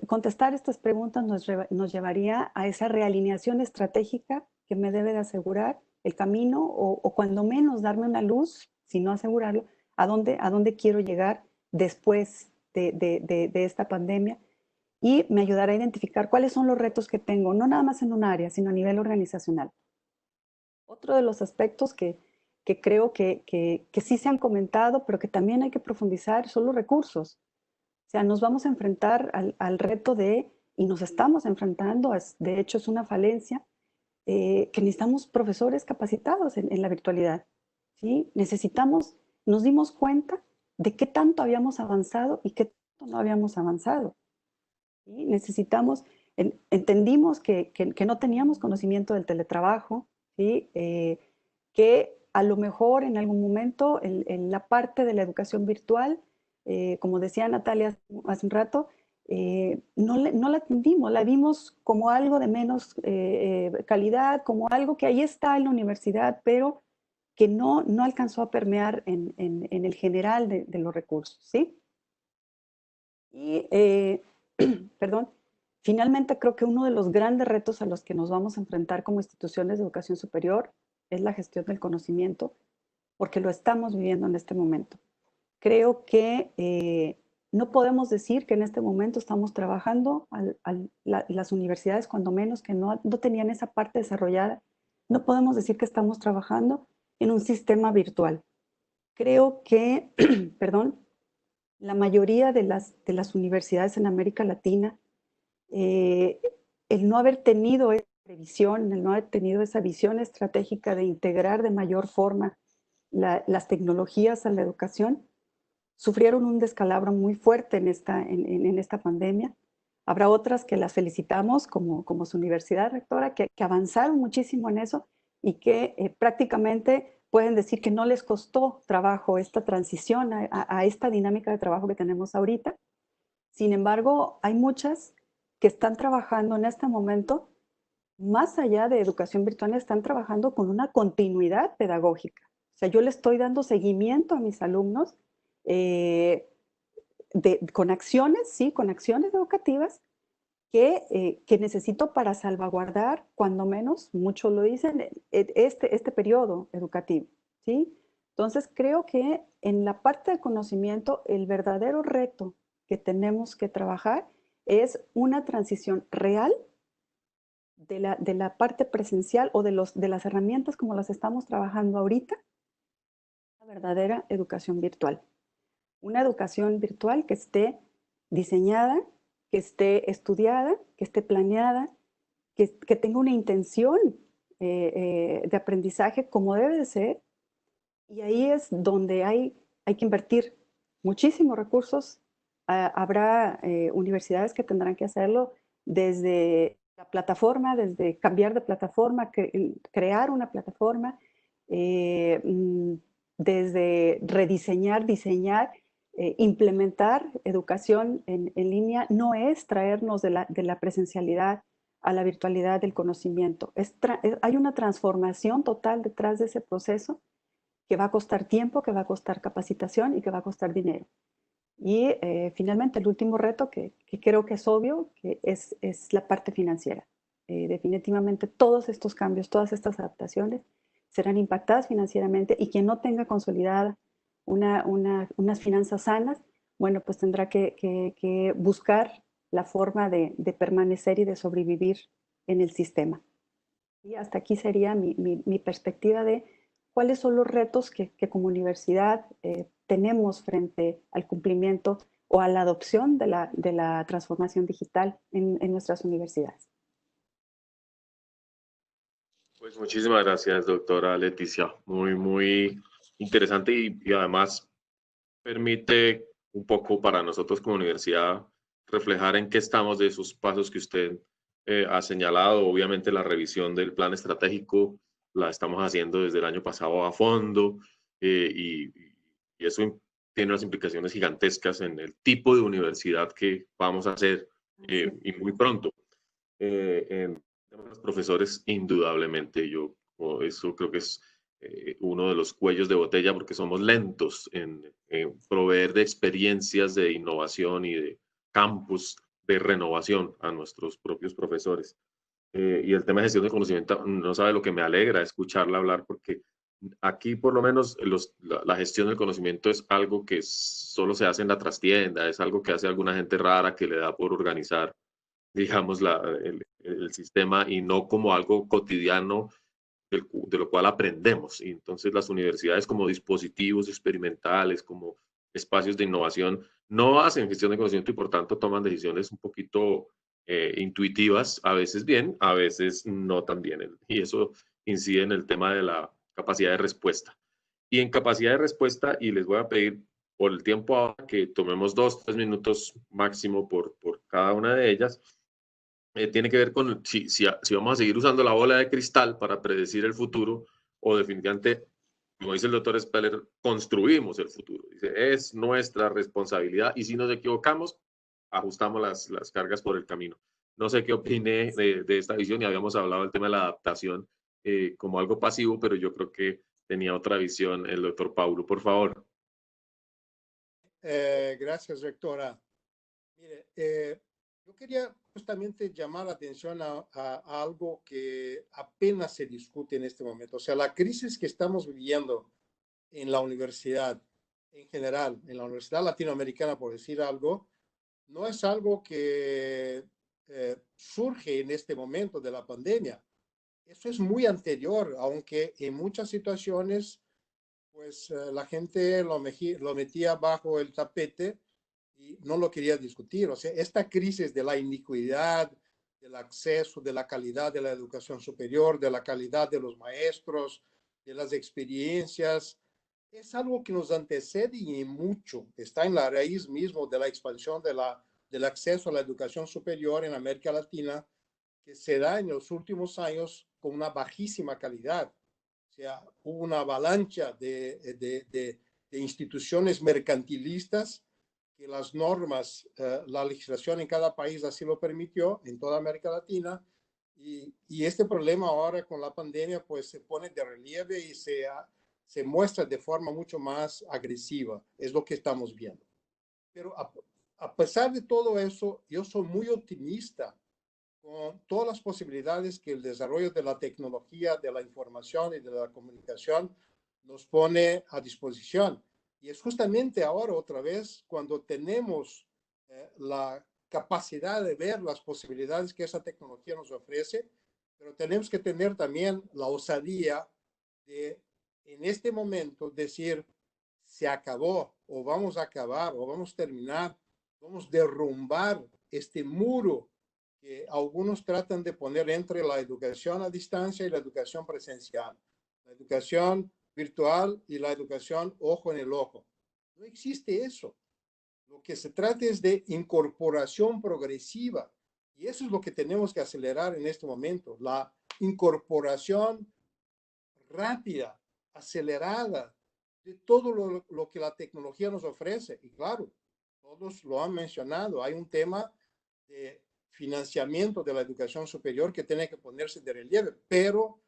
contestar estas preguntas nos llevaría a esa realineación estratégica que me debe de asegurar el camino o cuando menos darme una luz, si no asegurarlo, a dónde quiero llegar después de esta pandemia, y me ayudará a identificar cuáles son los retos que tengo, no nada más en un área, sino a nivel organizacional. Otro de los aspectos que creo que sí se han comentado, pero que también hay que profundizar, son los recursos. O sea, nos vamos a enfrentar al reto y nos estamos enfrentando, de hecho es una falencia, que necesitamos profesores capacitados en la virtualidad, ¿sí? Nos dimos cuenta de qué tanto habíamos avanzado y qué tanto no habíamos avanzado, ¿sí? Entendimos que no teníamos conocimiento del teletrabajo, ¿sí? Que a lo mejor en algún momento en la parte de la educación virtual, como decía Natalia hace un rato, no la atendimos, la vimos como algo de menos calidad, como algo que ahí está en la universidad, pero que no alcanzó a permear en el general de los recursos, ¿sí? Y, perdón, finalmente creo que uno de los grandes retos a los que nos vamos a enfrentar como instituciones de educación superior es la gestión del conocimiento, porque lo estamos viviendo en este momento. Creo que no podemos decir que en este momento estamos trabajando, las universidades cuando menos que no tenían esa parte desarrollada, no podemos decir que estamos trabajando en un sistema virtual. Creo que, perdón, la mayoría de las universidades en América Latina, el no haber tenido esa previsión, el no haber tenido esa visión estratégica de integrar de mayor forma las tecnologías a la educación, sufrieron un descalabro muy fuerte en esta pandemia. Habrá otras que las felicitamos, como su universidad rectora, que avanzaron muchísimo en eso y que prácticamente pueden decir que no les costó trabajo esta transición a esta dinámica de trabajo que tenemos ahorita. Sin embargo, hay muchas que están trabajando en este momento, más allá de educación virtual, están trabajando con una continuidad pedagógica. O sea, yo le estoy dando seguimiento a mis alumnos con acciones, sí, con acciones educativas que necesito para salvaguardar, cuando menos, muchos lo dicen, este periodo educativo, ¿sí? Entonces, creo que en la parte del conocimiento, el verdadero reto que tenemos que trabajar es una transición real de la parte presencial o de las herramientas como las estamos trabajando ahorita, a la verdadera educación virtual. Una educación virtual que esté diseñada, que esté estudiada, que esté planeada, que tenga una intención de aprendizaje como debe de ser. Y ahí es donde hay que invertir muchísimos recursos. Habrá universidades que tendrán que hacerlo desde la plataforma, desde cambiar de plataforma, crear una plataforma, desde rediseñar, diseñar, implementar educación en línea. No es traernos de la presencialidad a la virtualidad del conocimiento. Hay una transformación total detrás de ese proceso que va a costar tiempo, que va a costar capacitación y que va a costar dinero. Y finalmente, el último reto que creo que es obvio, que es la parte financiera. Definitivamente todos estos cambios, todas estas adaptaciones serán impactadas financieramente, y quien no tenga consolidada unas finanzas sanas, bueno, pues tendrá que buscar la forma de permanecer y de sobrevivir en el sistema. Y hasta aquí sería mi perspectiva de cuáles son los retos que como universidad tenemos frente al cumplimiento o a la adopción de la transformación digital en nuestras universidades. Pues muchísimas gracias, doctora Leticia. Muy, muy interesante y además permite un poco para nosotros como universidad reflejar en qué estamos de esos pasos que usted ha señalado. Obviamente la revisión del plan estratégico la estamos haciendo desde el año pasado a fondo y eso tiene unas implicaciones gigantescas en el tipo de universidad que vamos a hacer y muy pronto. Los profesores, indudablemente, eso creo que es uno de los cuellos de botella porque somos lentos en proveer de experiencias de innovación y de campus de renovación a nuestros propios profesores. Y el tema de gestión de conocimiento, no sabe lo que me alegra escucharla hablar, porque aquí por lo menos la gestión del conocimiento es algo que solo se hace en la trastienda, es algo que hace alguna gente rara que le da por organizar, digamos, el sistema, y no como algo cotidiano de lo cual aprendemos. Y entonces las universidades como dispositivos experimentales, como espacios de innovación, no hacen gestión de conocimiento y por tanto toman decisiones un poquito intuitivas, a veces bien, a veces no tan bien. Y eso incide en el tema de la capacidad de respuesta. Y en capacidad de respuesta, y les voy a pedir por el tiempo ahora que tomemos 2-3 minutos máximo por cada una de ellas, tiene que ver con si vamos a seguir usando la bola de cristal para predecir el futuro o definitivamente, como dice el doctor Speller, construimos el futuro. Dice, es nuestra responsabilidad y si nos equivocamos, ajustamos las cargas por el camino. No sé qué opine de esta visión, y habíamos hablado del tema de la adaptación como algo pasivo, pero yo creo que tenía otra visión el doctor Paulo. Por favor. Gracias, rectora. Mire, yo quería justamente llamar la atención a algo que apenas se discute en este momento. O sea, la crisis que estamos viviendo en la universidad en general, en la universidad latinoamericana, por decir algo, no es algo que surge en este momento de la pandemia. Eso es muy anterior, aunque en muchas situaciones, pues la gente lo metía bajo el tapete y no lo quería discutir. O sea, esta crisis de la iniquidad, del acceso, de la calidad de la educación superior, de la calidad de los maestros, de las experiencias, es algo que nos antecede y mucho. Está en la raíz mismo de la expansión del acceso a la educación superior en América Latina, que se da en los últimos años con una bajísima calidad. O sea, hubo una avalancha de instituciones mercantilistas que las normas, la legislación en cada país así lo permitió, en toda América Latina, y este problema ahora con la pandemia pues se pone de relieve y se muestra de forma mucho más agresiva, es lo que estamos viendo. Pero a pesar de todo eso, yo soy muy optimista con todas las posibilidades que el desarrollo de la tecnología, de la información y de la comunicación nos pone a disposición. Y es justamente ahora otra vez cuando tenemos la capacidad de ver las posibilidades que esa tecnología nos ofrece, pero tenemos que tener también la osadía de, en este momento, decir, se acabó, o vamos a acabar, o vamos a terminar, vamos a derrumbar este muro que algunos tratan de poner entre la educación a distancia y la educación presencial, la educación virtual y la educación ojo en el ojo. No existe eso. Lo que se trata es de incorporación progresiva. Y eso es lo que tenemos que acelerar en este momento, la incorporación rápida, acelerada de todo lo que la tecnología nos ofrece. Y claro, todos lo han mencionado, hay un tema de financiamiento de la educación superior que tiene que ponerse de relieve, pero,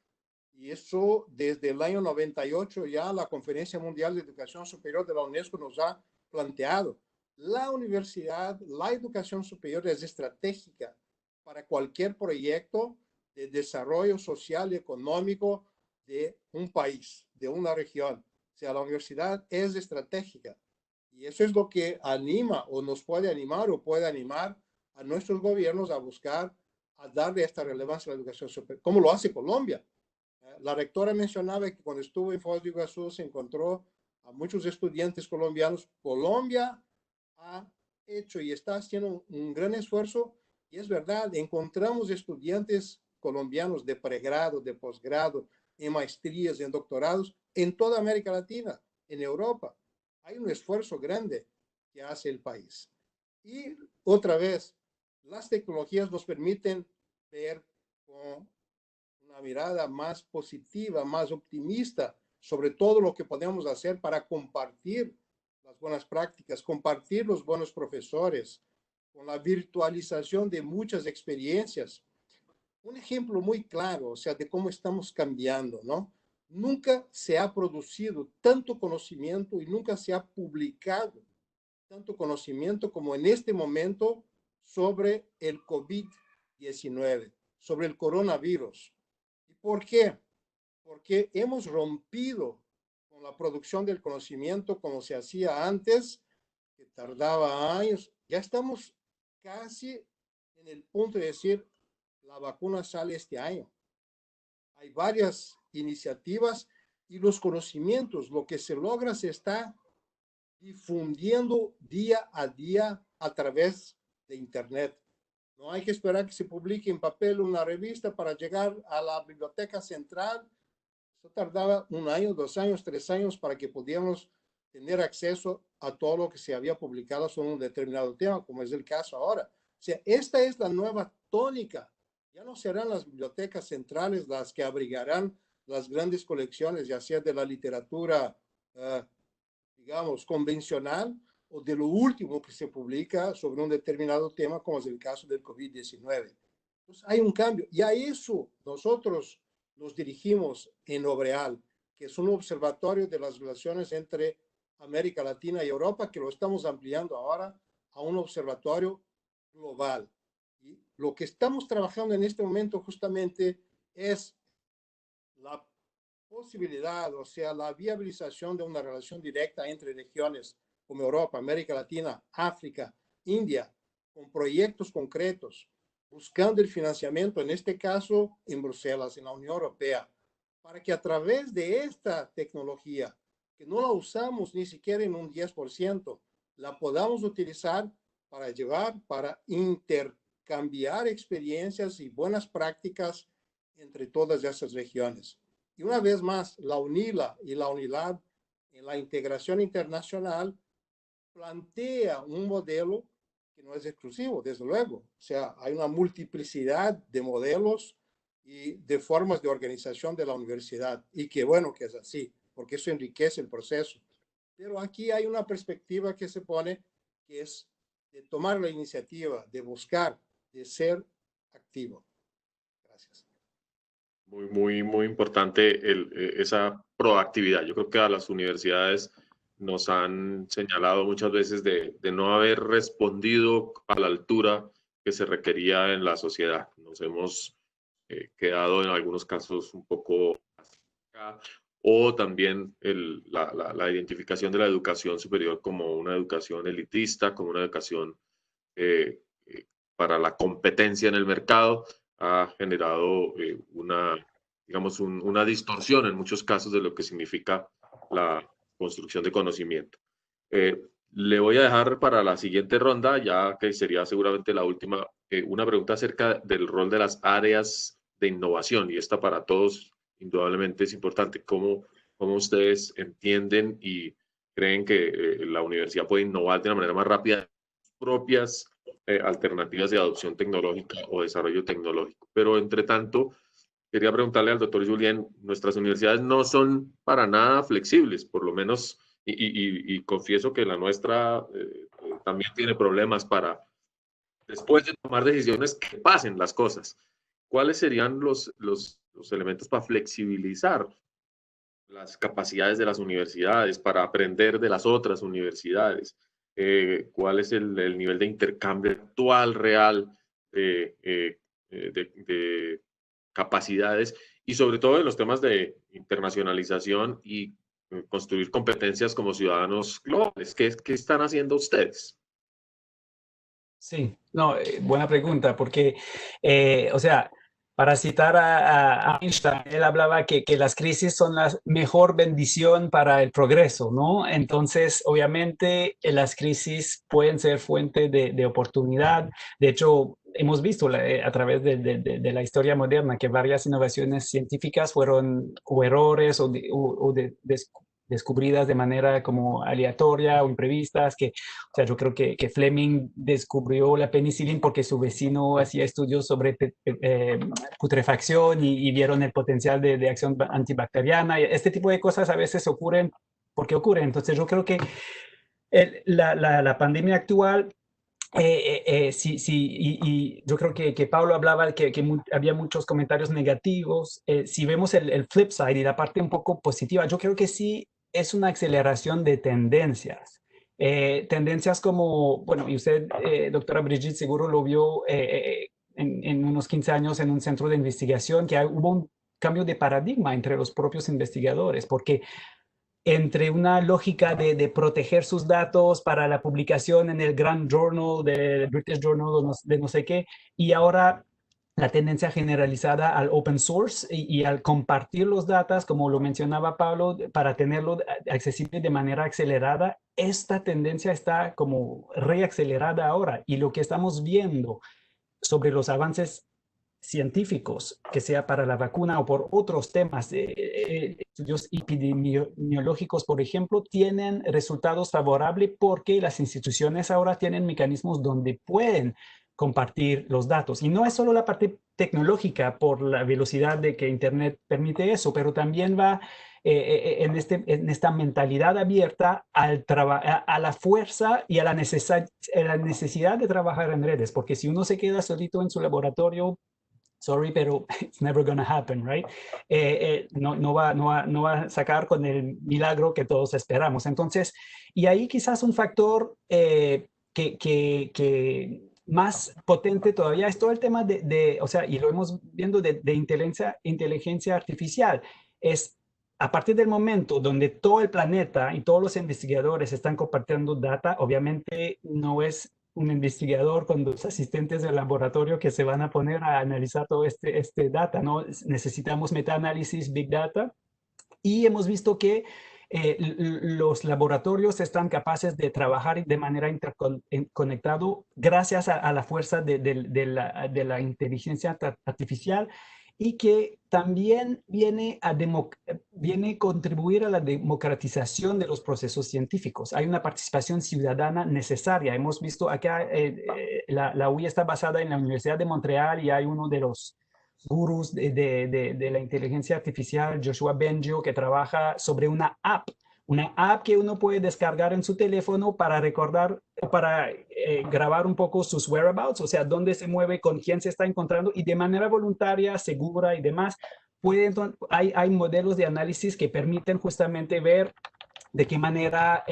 y eso desde el año 98 ya la Conferencia Mundial de Educación Superior de la UNESCO nos ha planteado, la universidad, la educación superior es estratégica para cualquier proyecto de desarrollo social y económico de un país, de una región. O sea, la universidad es estratégica. Y eso es lo que anima o nos puede animar o puede animar a nuestros gobiernos a buscar, a darle esta relevancia a la educación superior, como lo hace Colombia. La rectora mencionaba que cuando estuvo en Foz de Iguazú se encontró a muchos estudiantes colombianos. Colombia ha hecho y está haciendo un gran esfuerzo, y es verdad, encontramos estudiantes colombianos de pregrado, de posgrado, en maestrías, en doctorados, en toda América Latina, en Europa. Hay un esfuerzo grande que hace el país. Y otra vez, las tecnologías nos permiten ver con una mirada más positiva, más optimista sobre todo lo que podemos hacer para compartir las buenas prácticas, compartir los buenos profesores, con la virtualización de muchas experiencias. Un ejemplo muy claro, o sea, de cómo estamos cambiando, ¿no? Nunca se ha producido tanto conocimiento y nunca se ha publicado tanto conocimiento como en este momento sobre el COVID-19, sobre el coronavirus. ¿Y por qué? Porque hemos rompido con la producción del conocimiento como se hacía antes, que tardaba años. Ya estamos casi en el punto de decir, la vacuna sale este año. Hay varias iniciativas y los conocimientos, lo que se logra se está difundiendo día a día a través de Internet. No hay que esperar que se publique en papel una revista para llegar a la biblioteca central. Eso tardaba un año, 2 años, 3 años para que pudiéramos tener acceso a todo lo que se había publicado sobre un determinado tema, como es el caso ahora. O sea, esta es la nueva tónica. Ya no serán las bibliotecas centrales las que abrigarán las grandes colecciones, ya sea de la literatura digamos, convencional o de lo último que se publica sobre un determinado tema, como es el caso del COVID-19. Entonces, hay un cambio. Y a eso nosotros nos dirigimos en Obreal, que es un observatorio de las relaciones entre América Latina y Europa, que lo estamos ampliando ahora a un observatorio global. Y lo que estamos trabajando en este momento justamente es la posibilidad, o sea, la viabilización de una relación directa entre regiones como Europa, América Latina, África, India, con proyectos concretos, buscando el financiamiento, en este caso en Bruselas, en la Unión Europea, para que a través de esta tecnología, que no la usamos ni siquiera en un 10%, la podamos utilizar para llevar, para intercambiar experiencias y buenas prácticas entre todas esas regiones. Y una vez más, la UNILA y la UNILAB en la integración internacional plantea un modelo que no es exclusivo, desde luego. O sea, hay una multiplicidad de modelos y de formas de organización de la universidad. Y qué bueno que es así, porque eso enriquece el proceso. Pero aquí hay una perspectiva que se pone, que es de tomar la iniciativa, de buscar, de ser activo. Gracias. Muy importante esa proactividad. Yo creo que a las universidades nos han señalado muchas veces de no haber respondido a la altura que se requería en la sociedad. Nos hemos quedado en algunos casos un poco acá, o también la identificación de la educación superior como una educación elitista, como una educación para la competencia en el mercado, ha generado digamos, una distorsión en muchos casos de lo que significa la construcción de conocimiento. Le voy a dejar para la siguiente ronda, ya que sería seguramente la última, una pregunta acerca del rol de las áreas de innovación, y esta para todos indudablemente es importante. ¿Cómo ustedes entienden y creen que la universidad puede innovar de una manera más rápida sus propias alternativas de adopción tecnológica o desarrollo tecnológico? Pero entre tanto, quería preguntarle al doctor Julien, nuestras universidades no son para nada flexibles, por lo menos, y confieso que la nuestra también tiene problemas para, después de tomar decisiones, que pasen las cosas. ¿Cuáles serían los elementos para flexibilizar las capacidades de las universidades, para aprender de las otras universidades? ¿Cuál es el nivel de intercambio actual, real, de capacidades, y sobre todo en los temas de internacionalización y construir competencias como ciudadanos globales? ¿Qué están haciendo ustedes? Sí, no, buena pregunta, porque, o sea, para citar a Einstein, él hablaba que las crisis son la mejor bendición para el progreso, ¿no? Entonces, obviamente, las crisis pueden ser fuente de oportunidad. De hecho, hemos visto a través de la historia moderna que varias innovaciones científicas fueron o errores o descubridas de manera como aleatoria o imprevistas, o sea, yo creo que Fleming descubrió la penicilina porque su vecino hacía estudios sobre putrefacción y vieron el potencial de acción antibacteriana. Este tipo de cosas a veces ocurren porque ocurren. Entonces yo creo que la pandemia actual, sí, y yo creo que Pablo hablaba que había muchos comentarios negativos. Si vemos el flip side y la parte un poco positiva, yo creo que sí es una aceleración de tendencias. Tendencias como, bueno, y usted, doctora Brigitte, seguro lo vio en unos 15 años en un centro de investigación, que hubo un cambio de paradigma entre los propios investigadores, porque entre una lógica de proteger sus datos para la publicación en el Grand Journal, del British Journal, de no sé qué, y ahora la tendencia generalizada al open source y al compartir los datos, como lo mencionaba Pablo, para tenerlo accesible de manera acelerada. Esta tendencia está como reacelerada ahora, y lo que estamos viendo sobre los avances científicos, que sea para la vacuna o por otros temas, estudios epidemiológicos, por ejemplo, tienen resultados favorables porque las instituciones ahora tienen mecanismos donde pueden compartir los datos. Y no es solo la parte tecnológica por la velocidad de que Internet permite eso, pero también va en esta mentalidad abierta a la fuerza y a la necesidad de trabajar en redes, porque si uno se queda solito en su laboratorio, sorry, pero it's never gonna happen, right? No va a sacar con el milagro que todos esperamos. Entonces, y ahí quizás un factor que más potente todavía es todo el tema o sea, y lo hemos viendo de inteligencia artificial. Es a partir del momento donde todo el planeta y todos los investigadores están compartiendo data, obviamente no es un investigador con los asistentes del laboratorio que se van a poner a analizar todo este data, ¿no? Necesitamos metaanálisis, big data, y hemos visto que los laboratorios están capaces de trabajar de manera interconectado gracias a la fuerza de la inteligencia artificial, y que también viene a contribuir a la democratización de los procesos científicos. Hay una participación ciudadana necesaria. Hemos visto acá, la UI está basada en la Universidad de Montreal, y hay uno de los gurús de la inteligencia artificial, Joshua Bengio, que trabaja sobre una app que uno puede descargar en su teléfono para recordar, para grabar un poco sus whereabouts, o sea, dónde se mueve, con quién se está encontrando, y de manera voluntaria, segura y demás. Hay modelos de análisis que permiten justamente ver de qué manera,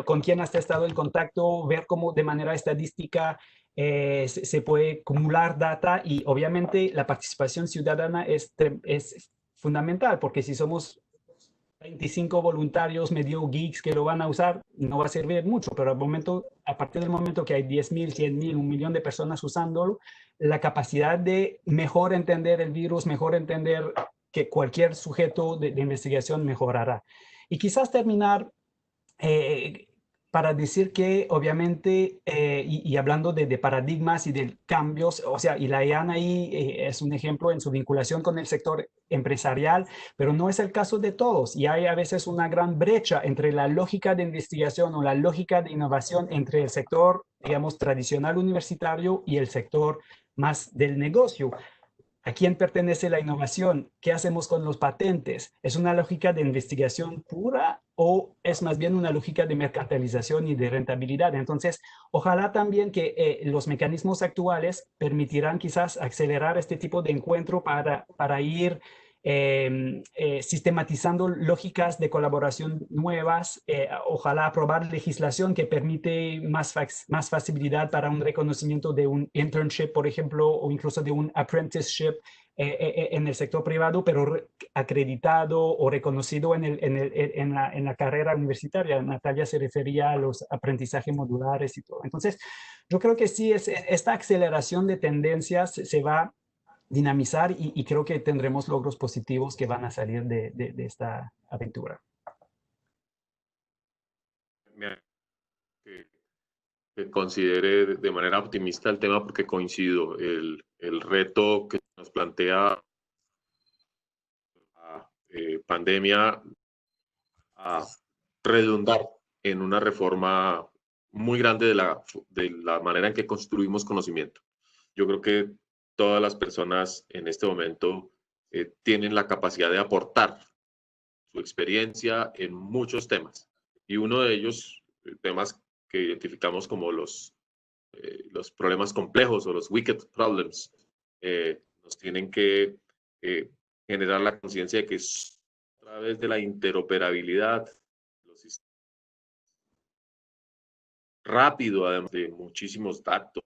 con quién has estado en contacto, ver cómo de manera estadística se puede acumular data, y obviamente la participación ciudadana es fundamental, porque si somos 25 voluntarios medio geeks que lo van a usar, no va a servir mucho, pero a partir del momento que hay 10.000, 100.000, 1.000.000 de personas usándolo, la capacidad de mejor entender el virus, mejor entender que cualquier sujeto de investigación mejorará. Y quizás terminar para decir que obviamente, y hablando de paradigmas y de cambios, o sea, y la IAN ahí es un ejemplo en su vinculación con el sector empresarial, pero no es el caso de todos, y hay a veces una gran brecha entre la lógica de investigación o la lógica de innovación entre el sector, digamos, tradicional universitario y el sector más del negocio. ¿A quién pertenece la innovación? ¿Qué hacemos con los patentes? ¿Es una lógica de investigación pura o es más bien una lógica de mercantilización y de rentabilidad? Entonces, ojalá también que los mecanismos actuales permitirán quizás acelerar este tipo de encuentro para ir sistematizando lógicas de colaboración nuevas, ojalá aprobar legislación que permite más facilidad para un reconocimiento de un internship, por ejemplo, o incluso de un apprenticeship en el sector privado, pero acreditado o reconocido en la carrera universitaria. Natalia se refería a los aprendizajes modulares y todo. Entonces, yo creo que sí, esta aceleración de tendencias se va dinamizar, y creo que tendremos logros positivos que van a salir de esta aventura. Que considere de manera optimista el tema, porque coincido, el reto que nos plantea la pandemia a redundar en una reforma muy grande de la manera en que construimos conocimiento. Yo creo que todas las personas en este momento tienen la capacidad de aportar su experiencia en muchos temas. Y uno de ellos, temas que identificamos como los problemas complejos o los wicked problems, nos tienen que generar la conciencia de que es a través de la interoperabilidad, rápido, además de muchísimos datos,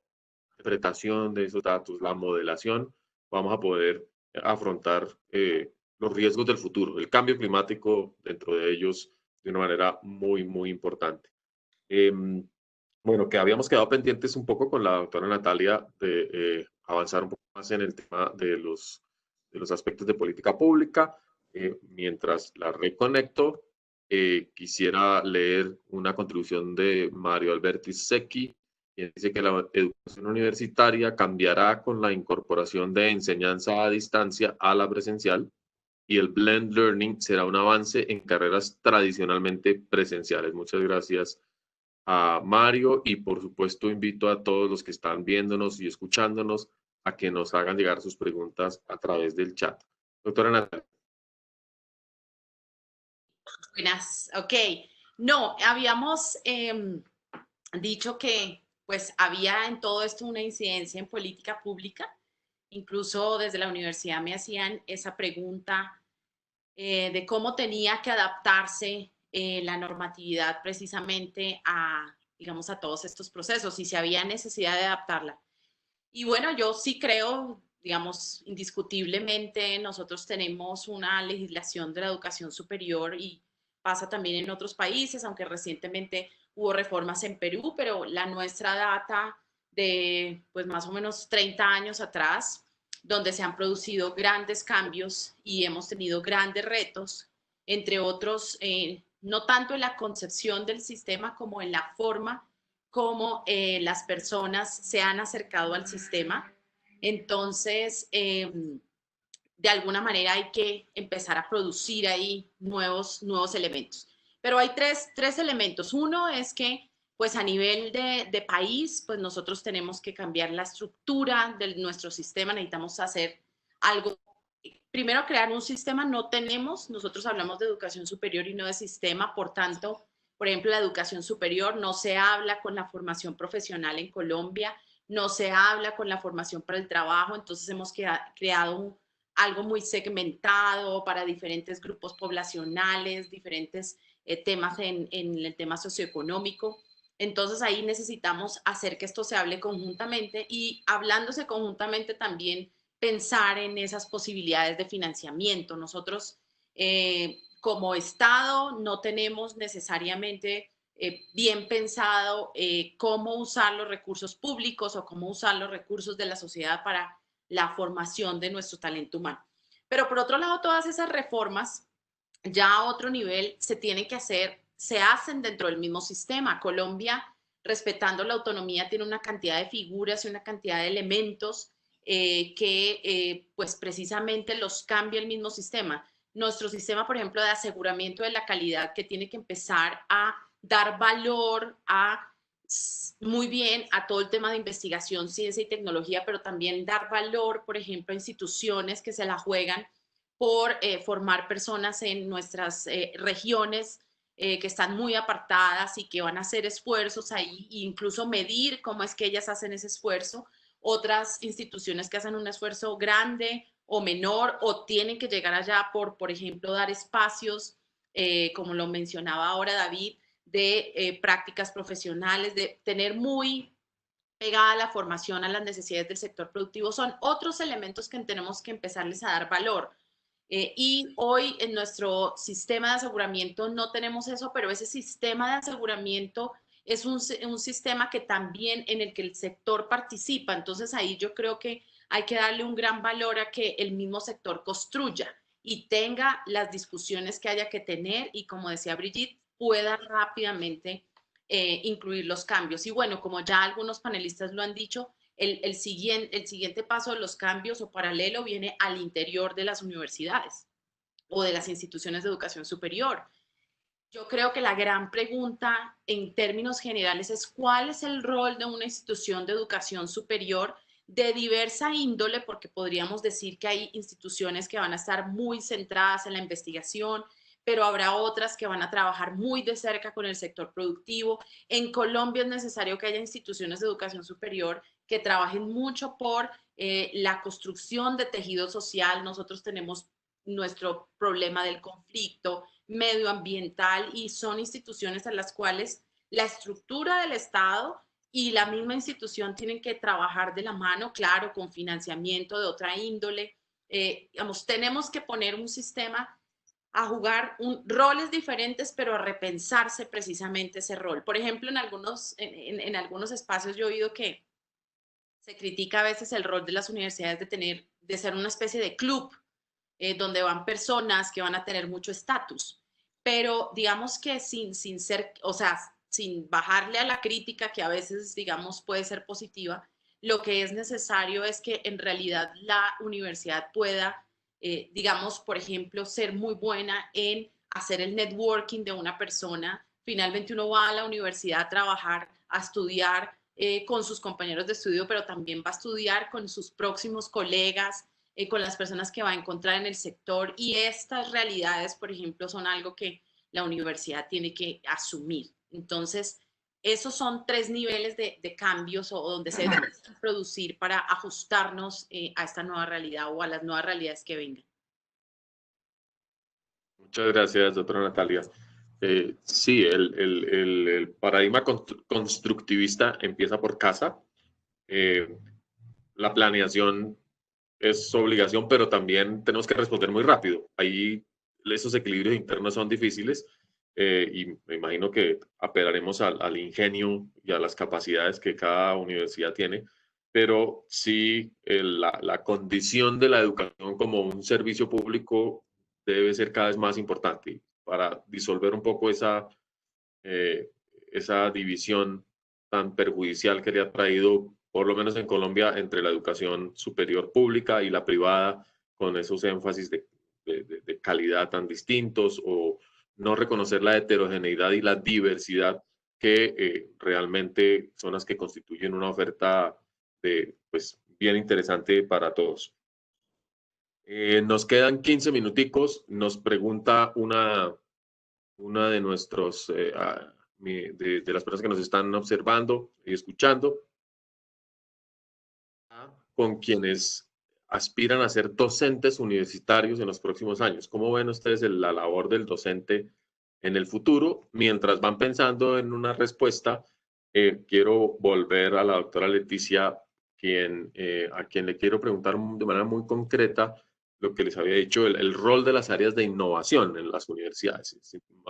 interpretación de esos datos, la modelación, vamos a poder afrontar los riesgos del futuro, el cambio climático dentro de ellos de una manera muy, muy importante. Bueno, que habíamos quedado pendientes un poco con la doctora Natalia de avanzar un poco más en el tema de los aspectos de política pública. Mientras la reconecto, quisiera leer una contribución de Mario Alberti Secchi, quien dice que la educación universitaria cambiará con la incorporación de enseñanza a distancia a la presencial, y el blend learning será un avance en carreras tradicionalmente presenciales. Muchas gracias a Mario, y por supuesto invito a todos los que están viéndonos y escuchándonos a que nos hagan llegar sus preguntas a través del chat. Doctora Natalia. Buenas, ok. No, habíamos dicho que pues había en todo esto una incidencia en política pública. Incluso desde la universidad me hacían esa pregunta de cómo tenía que adaptarse la normatividad precisamente a, digamos, a todos estos procesos y si había necesidad de adaptarla. Y bueno, yo sí creo, digamos, indiscutiblemente nosotros tenemos una legislación de la educación superior y pasa también en otros países, aunque recientemente hubo reformas en Perú, pero la nuestra data de pues más o menos 30 años atrás, donde se han producido grandes cambios y hemos tenido grandes retos, entre otros, no tanto en la concepción del sistema como en la forma como las personas se han acercado al sistema. Entonces, de alguna manera hay que empezar a producir ahí nuevos elementos. Pero hay tres elementos. Uno es que, pues a nivel de país, pues nosotros tenemos que cambiar la estructura de nuestro sistema. Necesitamos hacer algo. Primero, crear un sistema. No tenemos, nosotros hablamos de educación superior y no de sistema. Por tanto, por ejemplo, la educación superior no se habla con la formación profesional en Colombia, no se habla con la formación para el trabajo. Entonces hemos creado algo muy segmentado para diferentes grupos poblacionales, diferentes temas en el tema socioeconómico. Entonces ahí necesitamos hacer que esto se hable conjuntamente y hablándose conjuntamente también pensar en esas posibilidades de financiamiento. Nosotros como Estado no tenemos necesariamente bien pensado cómo usar los recursos públicos o cómo usar los recursos de la sociedad para la formación de nuestro talento humano. Pero por otro lado, todas esas reformas ya a otro nivel se tienen que hacer, se hacen dentro del mismo sistema. Colombia, respetando la autonomía, tiene una cantidad de figuras y una cantidad de elementos que pues precisamente los cambia el mismo sistema. Nuestro sistema, por ejemplo, de aseguramiento de la calidad, que tiene que empezar a dar valor muy bien a todo el tema de investigación, ciencia y tecnología, pero también dar valor, por ejemplo, a instituciones que se la juegan por formar personas en nuestras regiones que están muy apartadas y que van a hacer esfuerzos ahí, e incluso medir cómo es que ellas hacen ese esfuerzo. Otras instituciones que hacen un esfuerzo grande o menor o tienen que llegar allá por ejemplo, dar espacios, como lo mencionaba ahora David, de prácticas profesionales, de tener muy pegada la formación a las necesidades del sector productivo, son otros elementos que tenemos que empezarles a dar valor. Y hoy en nuestro sistema de aseguramiento no tenemos eso, pero ese sistema de aseguramiento es un sistema que también en el que el sector participa. Entonces ahí yo creo que hay que darle un gran valor a que el mismo sector construya y tenga las discusiones que haya que tener y, como decía Brigitte, pueda rápidamente incluir los cambios. Y bueno, como ya algunos panelistas lo han dicho, el siguiente paso de los cambios o paralelo viene al interior de las universidades o de las instituciones de educación superior. Yo creo que la gran pregunta en términos generales es cuál es el rol de una institución de educación superior de diversa índole, porque podríamos decir que hay instituciones que van a estar muy centradas en la investigación, pero habrá otras que van a trabajar muy de cerca con el sector productivo. En Colombia es necesario que haya instituciones de educación superior que trabajen mucho por la construcción de tejido social. Nosotros tenemos nuestro problema del conflicto medioambiental y son instituciones en las cuales la estructura del Estado y la misma institución tienen que trabajar de la mano, claro, con financiamiento de otra índole. Digamos, tenemos que poner un sistema a jugar roles diferentes, pero a repensarse precisamente ese rol. Por ejemplo, en algunos espacios yo he oído que se critica a veces el rol de las universidades de ser una especie de club, donde van personas que van a tener mucho estatus. Pero digamos que sin ser, o sea, sin bajarle a la crítica que a veces, digamos, puede ser positiva, lo que es necesario es que en realidad la universidad pueda, digamos, por ejemplo, ser muy buena en hacer el networking de una persona. Finalmente uno va a la universidad a trabajar, a estudiar con sus compañeros de estudio, pero también va a estudiar con sus próximos colegas, con las personas que va a encontrar en el sector, y estas realidades, por ejemplo, son algo que la universidad tiene que asumir. Entonces, esos son 3 niveles de cambios o donde se debe producir para ajustarnos a esta nueva realidad o a las nuevas realidades que vengan. Muchas gracias, doctora Natalia. Sí, el paradigma constructivista empieza por casa. La planeación es obligación, pero también tenemos que responder muy rápido. Ahí esos equilibrios internos son difíciles y me imagino que apelaremos al ingenio y a las capacidades que cada universidad tiene, pero sí la condición de la educación como un servicio público debe ser cada vez más importante para disolver un poco esa división tan perjudicial que le ha traído, por lo menos en Colombia, entre la educación superior pública y la privada, con esos énfasis de calidad tan distintos, o no reconocer la heterogeneidad y la diversidad que realmente son las que constituyen una oferta pues, bien interesante para todos. Nos quedan 15 minuticos. Nos pregunta una de nuestros de las personas que nos están observando y escuchando, con quienes aspiran a ser docentes universitarios en los próximos años. ¿Cómo ven ustedes la labor del docente en el futuro. Mientras van pensando en una respuesta, quiero volver a la doctora Leticia, a quien le quiero preguntar de manera muy concreta lo que les había dicho, el rol de las áreas de innovación en las universidades,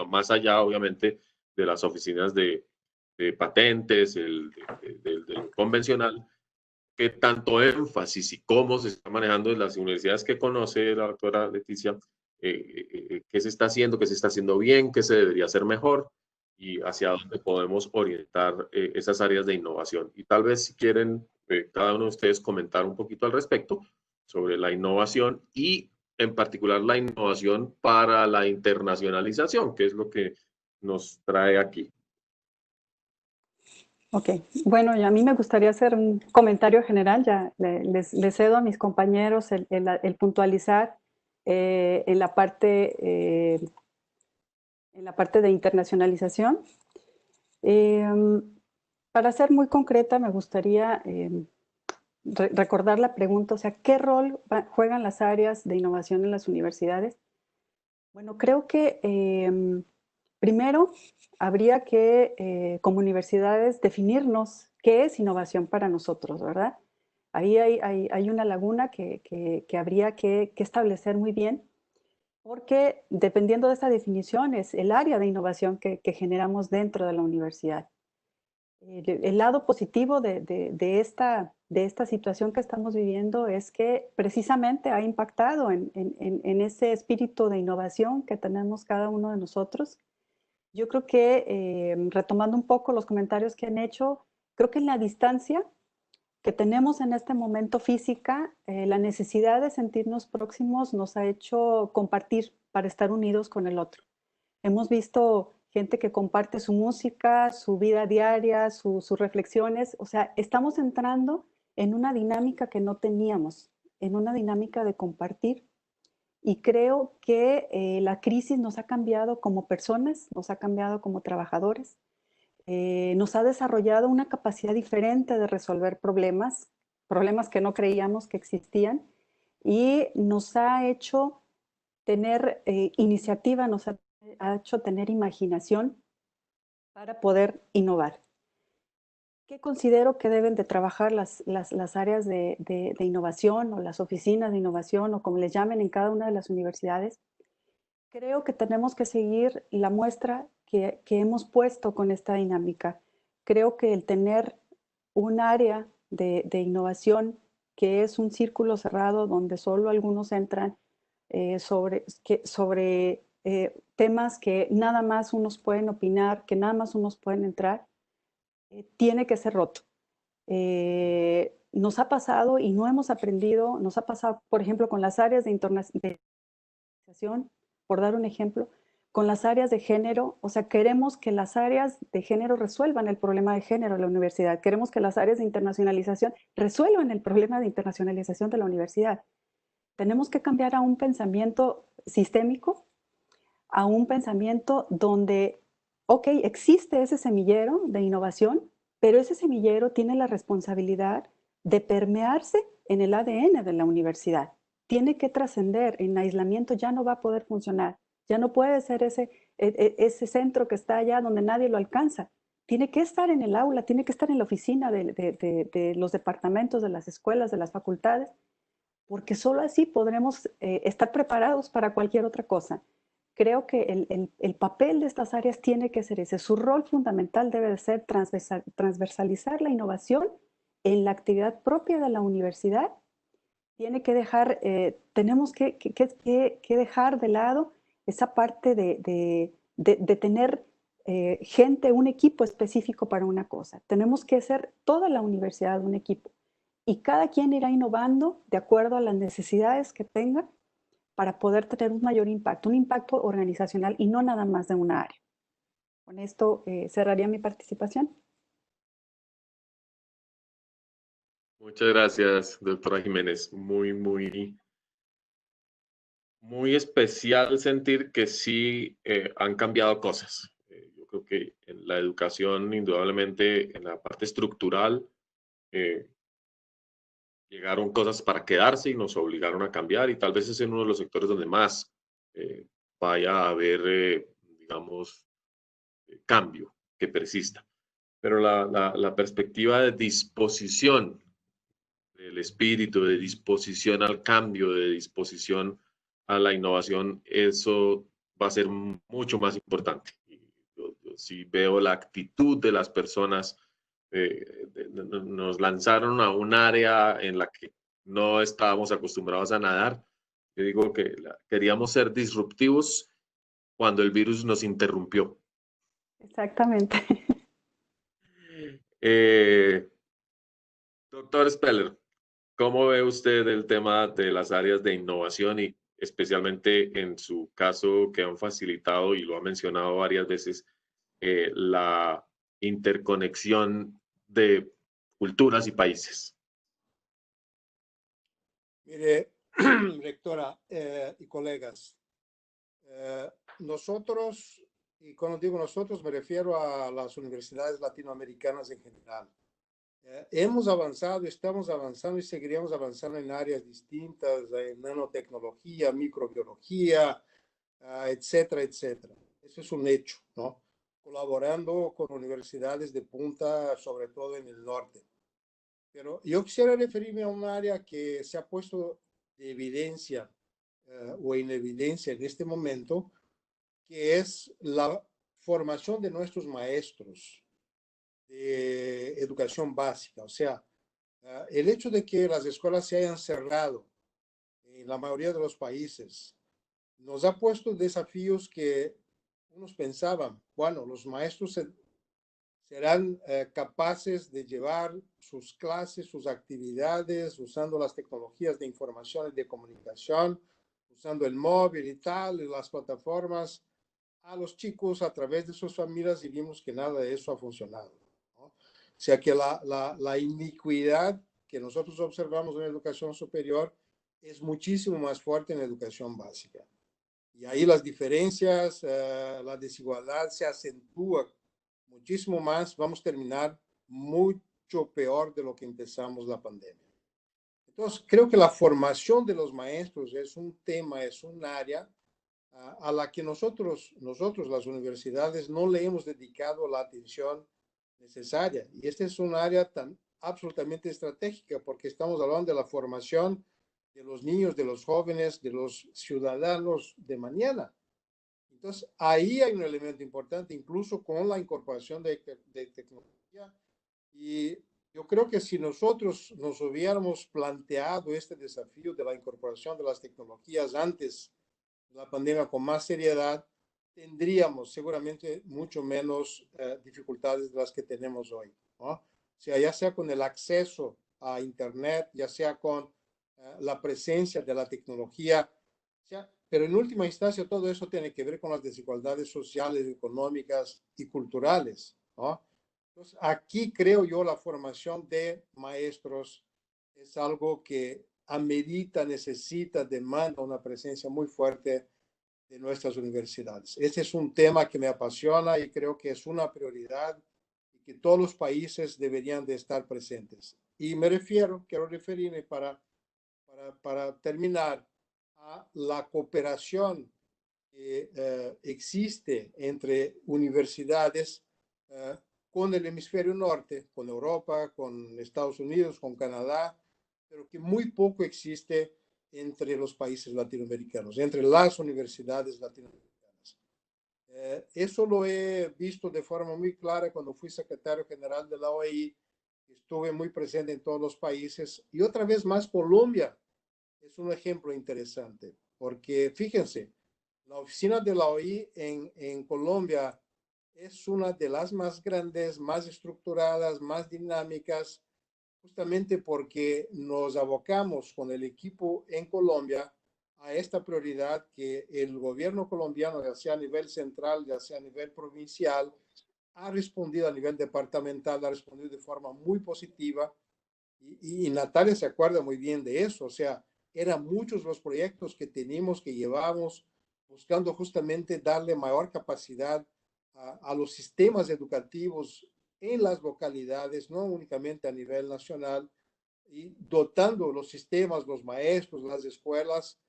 más allá obviamente de las oficinas de patentes, del convencional, qué tanto énfasis y cómo se está manejando en las universidades que conoce la doctora Leticia, qué se está haciendo, qué se está haciendo bien, qué se debería hacer mejor y hacia dónde podemos orientar esas áreas de innovación. Y tal vez si quieren cada uno de ustedes comentar un poquito al respecto sobre la innovación y en particular la innovación para la internacionalización, que es lo que nos trae aquí. Ok, bueno, y a mí me gustaría hacer un comentario general, ya les cedo a mis compañeros el puntualizar en la parte de internacionalización. Para ser muy concreta, me gustaría recordar la pregunta, o sea, ¿qué rol juegan las áreas de innovación en las universidades? Bueno, creo que primero habría que, como universidades, definirnos qué es innovación para nosotros, ¿verdad? Ahí hay una laguna que habría que establecer muy bien, porque dependiendo de esta definición es el área de innovación que generamos dentro de la universidad. El lado positivo de esta situación que estamos viviendo es que precisamente ha impactado en ese espíritu de innovación que tenemos cada uno de nosotros. Yo creo que, retomando un poco los comentarios que han hecho, creo que en la distancia que tenemos en este momento física, la necesidad de sentirnos próximos nos ha hecho compartir para estar unidos con el otro. Hemos visto gente que comparte su música, su vida diaria, sus reflexiones. O sea, estamos entrando en una dinámica que no teníamos, en una dinámica de compartir. Y creo que la crisis nos ha cambiado como personas, nos ha cambiado como trabajadores, nos ha desarrollado una capacidad diferente de resolver problemas que no creíamos que existían, y nos ha hecho tener iniciativa, nos ha hecho tener imaginación para poder innovar. ¿Qué considero que deben de trabajar las áreas de innovación o las oficinas de innovación o como les llamen en cada una de las universidades? Creo que tenemos que seguir la muestra que hemos puesto con esta dinámica. Creo que el tener un área de innovación que es un círculo cerrado donde solo algunos entran sobre temas que nada más unos pueden opinar, que nada más unos pueden entrar, tiene que ser roto. Nos ha pasado y no hemos aprendido, nos ha pasado, por ejemplo, con las áreas de internacionalización, por dar un ejemplo, con las áreas de género. O sea, queremos que las áreas de género resuelvan el problema de género de la universidad. Queremos que las áreas de internacionalización resuelvan el problema de internacionalización de la universidad. Tenemos que cambiar a un pensamiento sistémico, a un pensamiento donde, ok, existe ese semillero de innovación, pero ese semillero tiene la responsabilidad de permearse en el ADN de la universidad. Tiene que trascender, en aislamiento ya no va a poder funcionar, ya no puede ser ese centro que está allá donde nadie lo alcanza. Tiene que estar en el aula, tiene que estar en la oficina de los departamentos, de las escuelas, de las facultades, porque solo así podremos estar preparados para cualquier otra cosa. Creo que el papel de estas áreas tiene que ser ese. Su rol fundamental debe de ser transversalizar la innovación en la actividad propia de la universidad. Tiene que dejar, tenemos que dejar de lado esa parte de tener gente, un equipo específico para una cosa. Tenemos que ser toda la universidad un equipo. Y cada quien irá innovando de acuerdo a las necesidades que tenga para poder tener un mayor impacto, un impacto organizacional y no nada más de una área. Con esto cerraría mi participación. Muchas gracias, doctora Jiménez. Muy especial sentir que sí han cambiado cosas. Yo creo que en la educación, indudablemente, en la parte estructural, llegaron cosas para quedarse y nos obligaron a cambiar, y tal vez es en uno de los sectores donde más vaya a haber, necesitamos cambio que persista. Pero la perspectiva de disposición del espíritu, de disposición al cambio, de disposición a la innovación, eso va a ser mucho más importante. Yo sí veo la actitud de las personas. Nos lanzaron a un área en la que no estábamos acostumbrados a nadar. Yo digo que queríamos ser disruptivos cuando el virus nos interrumpió. Exactamente. Doctor Speller, ¿cómo ve usted el tema de las áreas de innovación y especialmente en su caso que han facilitado y lo ha mencionado varias veces, la interconexión de culturas y países? Mire, rectora y colegas, nosotros, y cuando digo nosotros me refiero a las universidades latinoamericanas en general, hemos avanzado, estamos avanzando y seguiremos avanzando en áreas distintas, en nanotecnología, microbiología, etcétera, etcétera. Eso es un hecho, ¿no? Colaborando con universidades de punta, sobre todo en el norte. Pero yo quisiera referirme a un área que se ha puesto de evidencia o en evidencia en este momento, que es la formación de nuestros maestros de educación básica. O sea, el hecho de que las escuelas se hayan cerrado en la mayoría de los países nos ha puesto desafíos que unos pensaban, bueno, los maestros serán capaces de llevar sus clases, sus actividades, usando las tecnologías de información y de comunicación, usando el móvil y tal, y las plataformas, a los chicos a través de sus familias, y vimos que nada de eso ha funcionado, ¿no? O sea que la iniquidad que nosotros observamos en la educación superior es muchísimo más fuerte en la educación básica. Y ahí las diferencias, la desigualdad se acentúa muchísimo más. Vamos a terminar mucho peor de lo que empezamos la pandemia. Entonces, creo que la formación de los maestros es un tema, es un área a la que nosotros, las universidades, no le hemos dedicado la atención necesaria. Y este es un área tan absolutamente estratégica porque estamos hablando de la formación de los niños, de los jóvenes, de los ciudadanos de mañana. Entonces, ahí hay un elemento importante, incluso con la incorporación de tecnología. Y yo creo que si nosotros nos hubiéramos planteado este desafío de la incorporación de las tecnologías antes de la pandemia con más seriedad, tendríamos seguramente mucho menos dificultades de las que tenemos hoy, ¿no? O sea, ya sea con el acceso a Internet, ya sea con la presencia de la tecnología, o sea, pero en última instancia todo eso tiene que ver con las desigualdades sociales, económicas y culturales, ¿no? Entonces, aquí creo yo la formación de maestros es algo que amerita, necesita, demanda una presencia muy fuerte de nuestras universidades. Este es un tema que me apasiona y creo que es una prioridad y que todos los países deberían de estar presentes. Y quiero referirme para terminar a la cooperación que existe entre universidades con el hemisferio norte, con Europa, con Estados Unidos, con Canadá, pero que muy poco existe entre los países latinoamericanos, entre las universidades latinoamericanas. Eso lo he visto de forma muy clara cuando fui secretario general de la OEI, estuve muy presente en todos los países, y otra vez más Colombia es un ejemplo interesante, porque fíjense, la oficina de la OEI en Colombia es una de las más grandes, más estructuradas, más dinámicas, justamente porque nos abocamos con el equipo en Colombia a esta prioridad que el gobierno colombiano, ya sea a nivel central, ya sea a nivel provincial, ha respondido a nivel departamental, ha respondido de forma muy positiva. Y Natalia se acuerda muy bien de eso, o sea, eran muchos los proyectos que teníamos, que llevamos, buscando justamente darle mayor capacidad a los sistemas educativos en las localidades, no únicamente a nivel nacional, y dotando los sistemas, los maestros, las escuelas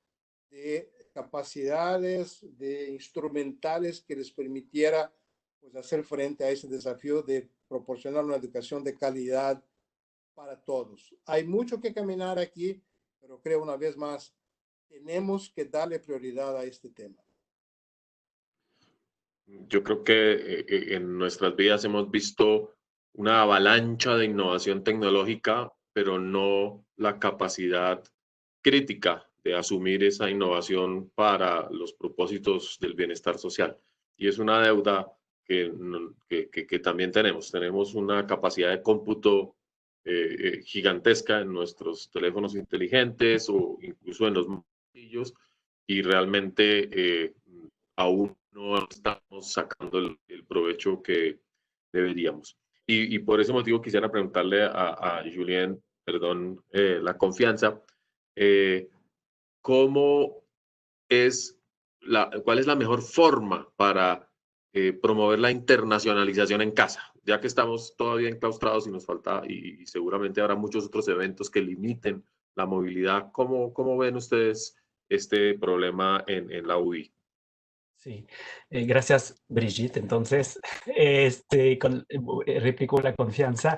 de capacidades, de instrumentales que les permitiera pues, hacer frente a ese desafío de proporcionar una educación de calidad para todos. Hay mucho que caminar aquí, pero creo una vez más, tenemos que darle prioridad a este tema. Yo creo que en nuestras vidas hemos visto una avalancha de innovación tecnológica, pero no la capacidad crítica de asumir esa innovación para los propósitos del bienestar social. Y es una deuda que también tenemos. Tenemos una capacidad de cómputo gigantesca en nuestros teléfonos inteligentes o incluso en los bolsillos y realmente aún no estamos sacando el provecho que deberíamos. Y por ese motivo quisiera preguntarle a Julien, perdón, la confianza, ¿cómo es cuál es la mejor forma para promover la internacionalización en casa? Ya que estamos todavía enclaustrados y nos falta, y seguramente habrá muchos otros eventos que limiten la movilidad, ¿cómo ven ustedes este problema en la UI? Sí, gracias Brigitte. Entonces, replico la confianza.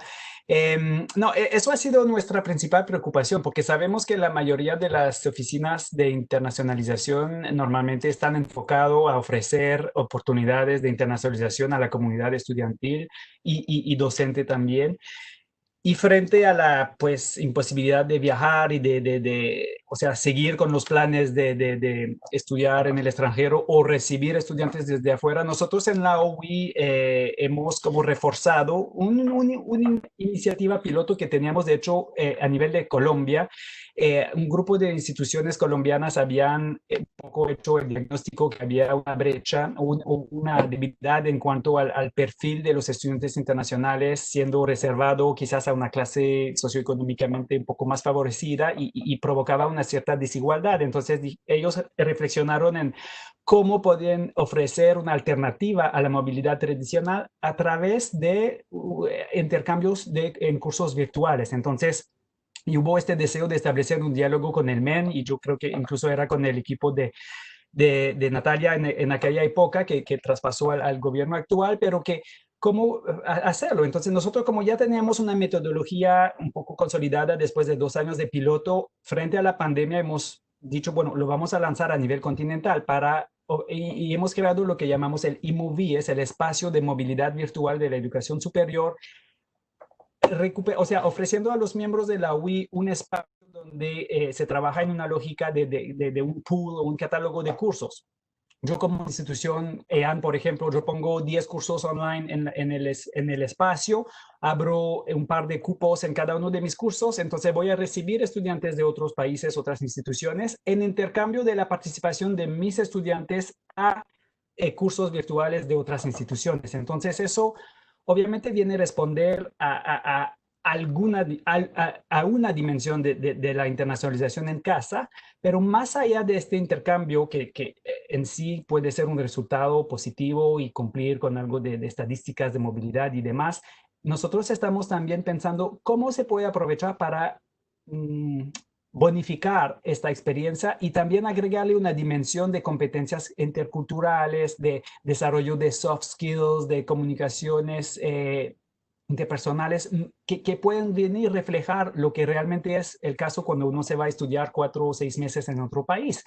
No, eso ha sido nuestra principal preocupación porque sabemos que la mayoría de las oficinas de internacionalización normalmente están enfocadas a ofrecer oportunidades de internacionalización a la comunidad estudiantil y docente también. Y frente a la pues, imposibilidad de viajar y o sea, seguir con los planes de estudiar en el extranjero o recibir estudiantes desde afuera, nosotros en la UI hemos como reforzado una iniciativa piloto que teníamos, de hecho, a nivel de Colombia. Un grupo de instituciones colombianas habían un poco hecho el diagnóstico que había una brecha o una debilidad en cuanto al perfil de los estudiantes internacionales, siendo reservado quizás a una clase socioeconómicamente un poco más favorecida y provocaba una cierta desigualdad. Entonces ellos reflexionaron en cómo podían ofrecer una alternativa a la movilidad tradicional a través de intercambios en cursos virtuales. Entonces, y hubo este deseo de establecer un diálogo con el MEN, y yo creo que incluso era con el equipo de Natalia en aquella época que traspasó al gobierno actual, pero que cómo hacerlo. Entonces nosotros, como ya teníamos una metodología un poco consolidada después de 2 años de piloto, frente a la pandemia hemos dicho, bueno, lo vamos a lanzar a nivel continental y hemos creado lo que llamamos el eMoVie, es el espacio de movilidad virtual de la educación superior, o sea, ofreciendo a los miembros de la UI un espacio donde se trabaja en una lógica de un pool o un catálogo de cursos. Yo como institución EAN, por ejemplo, yo pongo 10 cursos online en el espacio, abro un par de cupos en cada uno de mis cursos, entonces voy a recibir estudiantes de otros países, otras instituciones, en intercambio de la participación de mis estudiantes a cursos virtuales de otras instituciones. Entonces eso obviamente viene a responder a una dimensión de la internacionalización en casa, pero más allá de este intercambio que en sí puede ser un resultado positivo y cumplir con algo de estadísticas de movilidad y demás, nosotros estamos también pensando cómo se puede aprovechar para bonificar esta experiencia y también agregarle una dimensión de competencias interculturales, de desarrollo de soft skills, de comunicaciones interpersonales que pueden venir a reflejar lo que realmente es el caso cuando uno se va a estudiar 4 o 6 meses en otro país.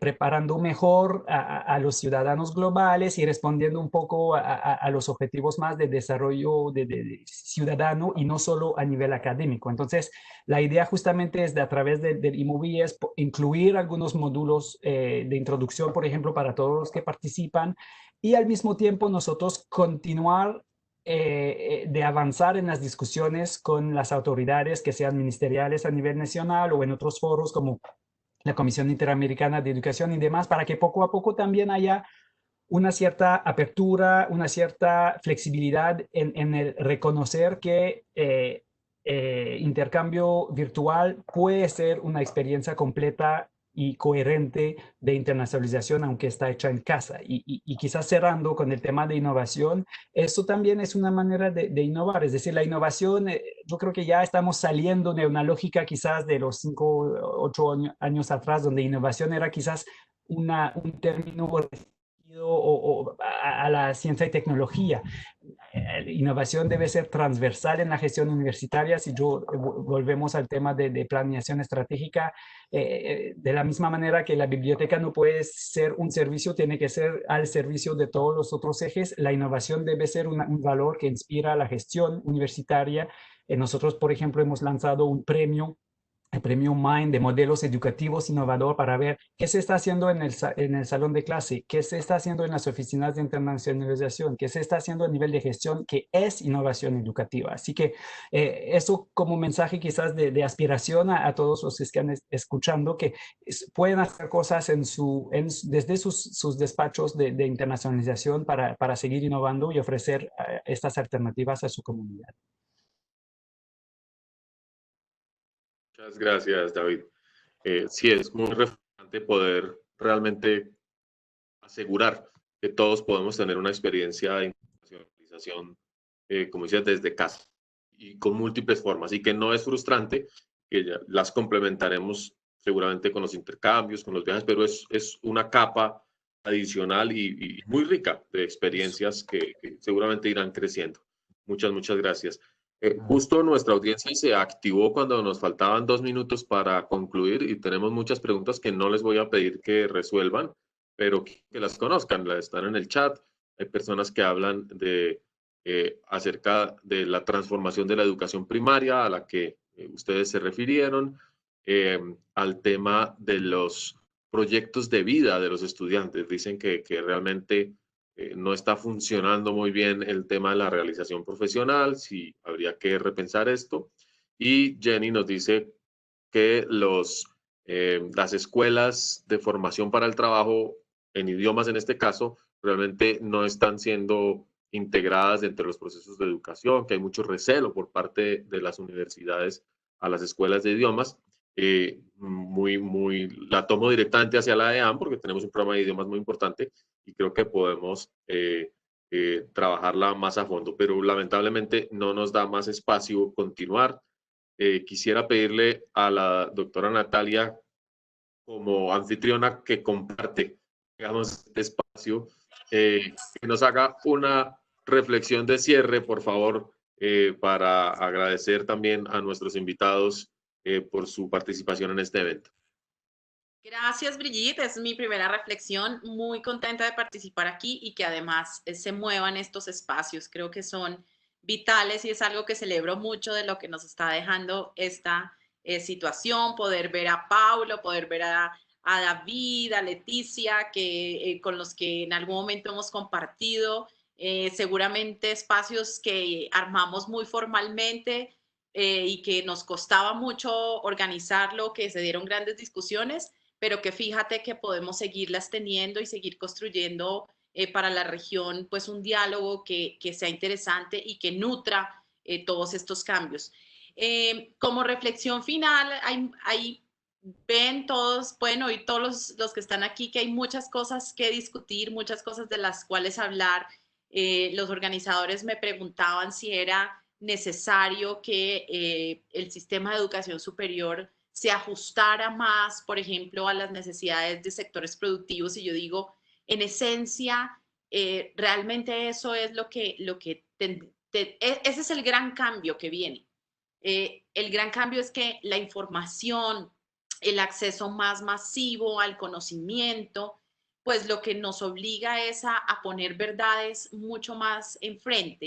Preparando mejor a los ciudadanos globales y respondiendo un poco a los objetivos más de desarrollo de ciudadano y no solo a nivel académico. Entonces, la idea justamente es a través del eMoVie es incluir algunos módulos de introducción, por ejemplo, para todos los que participan y al mismo tiempo nosotros continuar de avanzar en las discusiones con las autoridades que sean ministeriales a nivel nacional o en otros foros como la Comisión Interamericana de Educación y demás, para que poco a poco también haya una cierta apertura, una cierta flexibilidad en el reconocer que intercambio virtual puede ser una experiencia completa y coherente de internacionalización, aunque está hecha en casa. Y quizás cerrando con el tema de innovación, eso también es una manera de innovar. Es decir, la innovación, yo creo que ya estamos saliendo de una lógica quizás de los 5, 8 años atrás, donde innovación era quizás un término a la ciencia y tecnología. Innovación debe ser transversal en la gestión universitaria. Si volvemos al tema de planeación estratégica, de la misma manera que la biblioteca no puede ser un servicio, tiene que ser al servicio de todos los otros ejes. La innovación debe ser un valor que inspira la gestión universitaria. Nosotros, por ejemplo, hemos lanzado un premio, el premio Mind de modelos educativos innovador, para ver qué se está haciendo en el salón de clase, qué se está haciendo en las oficinas de internacionalización, qué se está haciendo a nivel de gestión, que es innovación educativa. Así que eso como mensaje quizás de aspiración a todos los que están escuchando, que pueden hacer cosas desde sus despachos de internacionalización para seguir innovando y ofrecer estas alternativas a su comunidad. Muchas gracias, David. Sí, es muy refrescante poder realmente asegurar que todos podemos tener una experiencia de internacionalización, como dices, desde casa y con múltiples formas, y que no es frustrante, que ya las complementaremos seguramente con los intercambios, con los viajes, pero es una capa adicional y muy rica de experiencias que seguramente irán creciendo. Muchas gracias. Justo nuestra audiencia se activó cuando nos faltaban 2 minutos para concluir, y tenemos muchas preguntas que no les voy a pedir que resuelvan, pero que las conozcan, están en el chat. Hay personas que hablan acerca de la transformación de la educación primaria a la que ustedes se refirieron, al tema de los proyectos de vida de los estudiantes. Dicen que realmente no está funcionando muy bien el tema de la realización profesional, si habría que repensar esto. Y Jenny nos dice que las escuelas de formación para el trabajo, en idiomas en este caso, realmente no están siendo integradas dentro de los procesos de educación, que hay mucho recelo por parte de las universidades a las escuelas de idiomas. La tomo directamente hacia la EAM porque tenemos un programa de idiomas muy importante y creo que podemos trabajarla más a fondo, pero lamentablemente no nos da más espacio continuar. Quisiera pedirle a la doctora Natalia, como anfitriona que comparte, digamos, este espacio, que nos haga una reflexión de cierre, por favor, para agradecer también a nuestros invitados por su participación en este evento. Gracias, Brigitte. Es mi primera reflexión. Muy contenta de participar aquí y que además se muevan estos espacios. Creo que son vitales y es algo que celebro mucho de lo que nos está dejando esta situación. Poder ver a Paulo, poder ver a David, a Leticia, con los que en algún momento hemos compartido. Seguramente espacios que armamos muy formalmente y que nos costaba mucho organizarlo, que se dieron grandes discusiones, pero que fíjate que podemos seguirlas teniendo y seguir construyendo para la región pues un diálogo que sea interesante y que nutra todos estos cambios. Como reflexión final, pueden oír todos los que están aquí, que hay muchas cosas que discutir, muchas cosas de las cuales hablar. Los organizadores me preguntaban si era necesario que el sistema de educación superior se ajustara más, por ejemplo, a las necesidades de sectores productivos, y yo digo, en esencia, realmente eso es ese es el gran cambio que viene. El gran cambio es que la información, el acceso más masivo al conocimiento, pues lo que nos obliga es a poner verdades mucho más enfrente.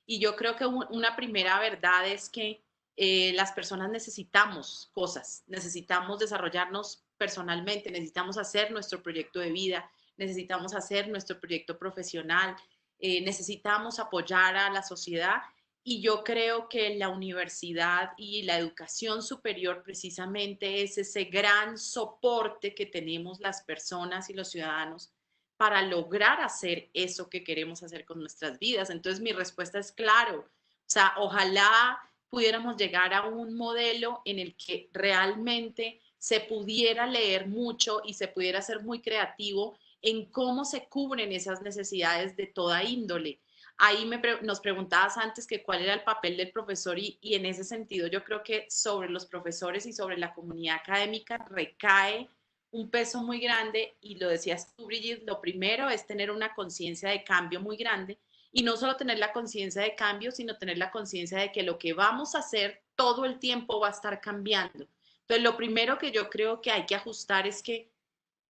Y yo creo que una primera verdad es que las personas necesitamos cosas, necesitamos desarrollarnos personalmente, necesitamos hacer nuestro proyecto de vida, necesitamos hacer nuestro proyecto profesional, necesitamos apoyar a la sociedad. Y yo creo que la universidad y la educación superior precisamente es ese gran soporte que tenemos las personas y los ciudadanos para lograr hacer eso que queremos hacer con nuestras vidas. Entonces mi respuesta es claro, o sea, ojalá pudiéramos llegar a un modelo en el que realmente se pudiera leer mucho y se pudiera ser muy creativo en cómo se cubren esas necesidades de toda índole. Ahí nos preguntabas antes que cuál era el papel del profesor y en ese sentido yo creo que sobre los profesores y sobre la comunidad académica recae un peso muy grande, y lo decías tú, Brigitte, lo primero es tener una conciencia de cambio muy grande, y no solo tener la conciencia de cambio, sino tener la conciencia de que lo que vamos a hacer todo el tiempo va a estar cambiando. Entonces, lo primero que yo creo que hay que ajustar es que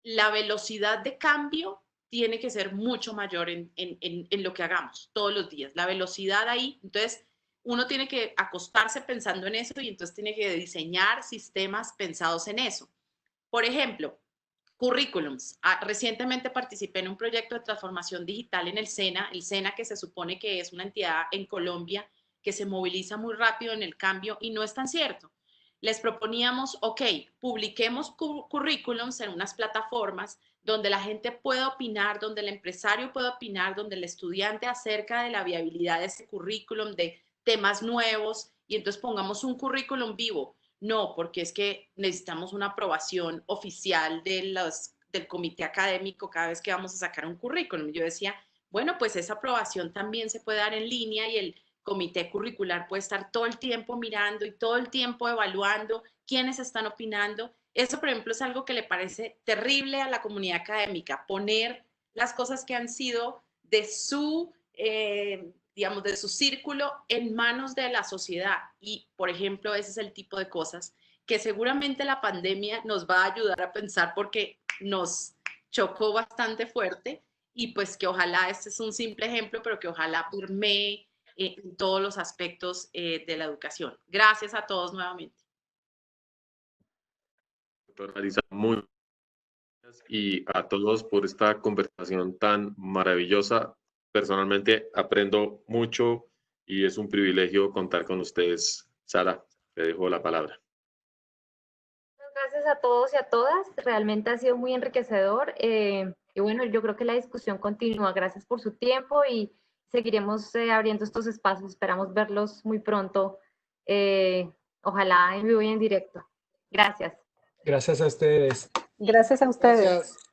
la velocidad de cambio tiene que ser mucho mayor en lo que hagamos todos los días. La velocidad ahí, entonces uno tiene que acostarse pensando en eso y entonces tiene que diseñar sistemas pensados en eso. Por ejemplo, currículums. Recientemente participé en un proyecto de transformación digital en el SENA que se supone que es una entidad en Colombia que se moviliza muy rápido en el cambio, y no es tan cierto. Les proponíamos, ok, publiquemos currículums en unas plataformas donde la gente pueda opinar, donde el empresario pueda opinar, donde el estudiante acerca de la viabilidad de ese currículum, de temas nuevos, y entonces pongamos un currículum vivo. No, porque es que necesitamos una aprobación oficial del comité académico cada vez que vamos a sacar un currículum. Yo decía, bueno, pues esa aprobación también se puede dar en línea y el comité curricular puede estar todo el tiempo mirando y todo el tiempo evaluando quiénes están opinando. Eso, por ejemplo, es algo que le parece terrible a la comunidad académica, poner las cosas que han sido de su digamos, de su círculo en manos de la sociedad. Y, por ejemplo, ese es el tipo de cosas que seguramente la pandemia nos va a ayudar a pensar, porque nos chocó bastante fuerte, y pues que ojalá, este es un simple ejemplo, pero que ojalá permee en todos los aspectos de la educación. Gracias a todos nuevamente. Doctora Marisa, muy gracias, y a todos por esta conversación tan maravillosa. Personalmente aprendo mucho y es un privilegio contar con ustedes. Sara, te dejo la palabra. Gracias a todos y a todas. Realmente ha sido muy enriquecedor. Y bueno, yo creo que la discusión continúa. Gracias por su tiempo y seguiremos abriendo estos espacios. Esperamos verlos muy pronto. Ojalá en vivo y en directo. Gracias. Gracias a ustedes. Gracias a ustedes. Gracias.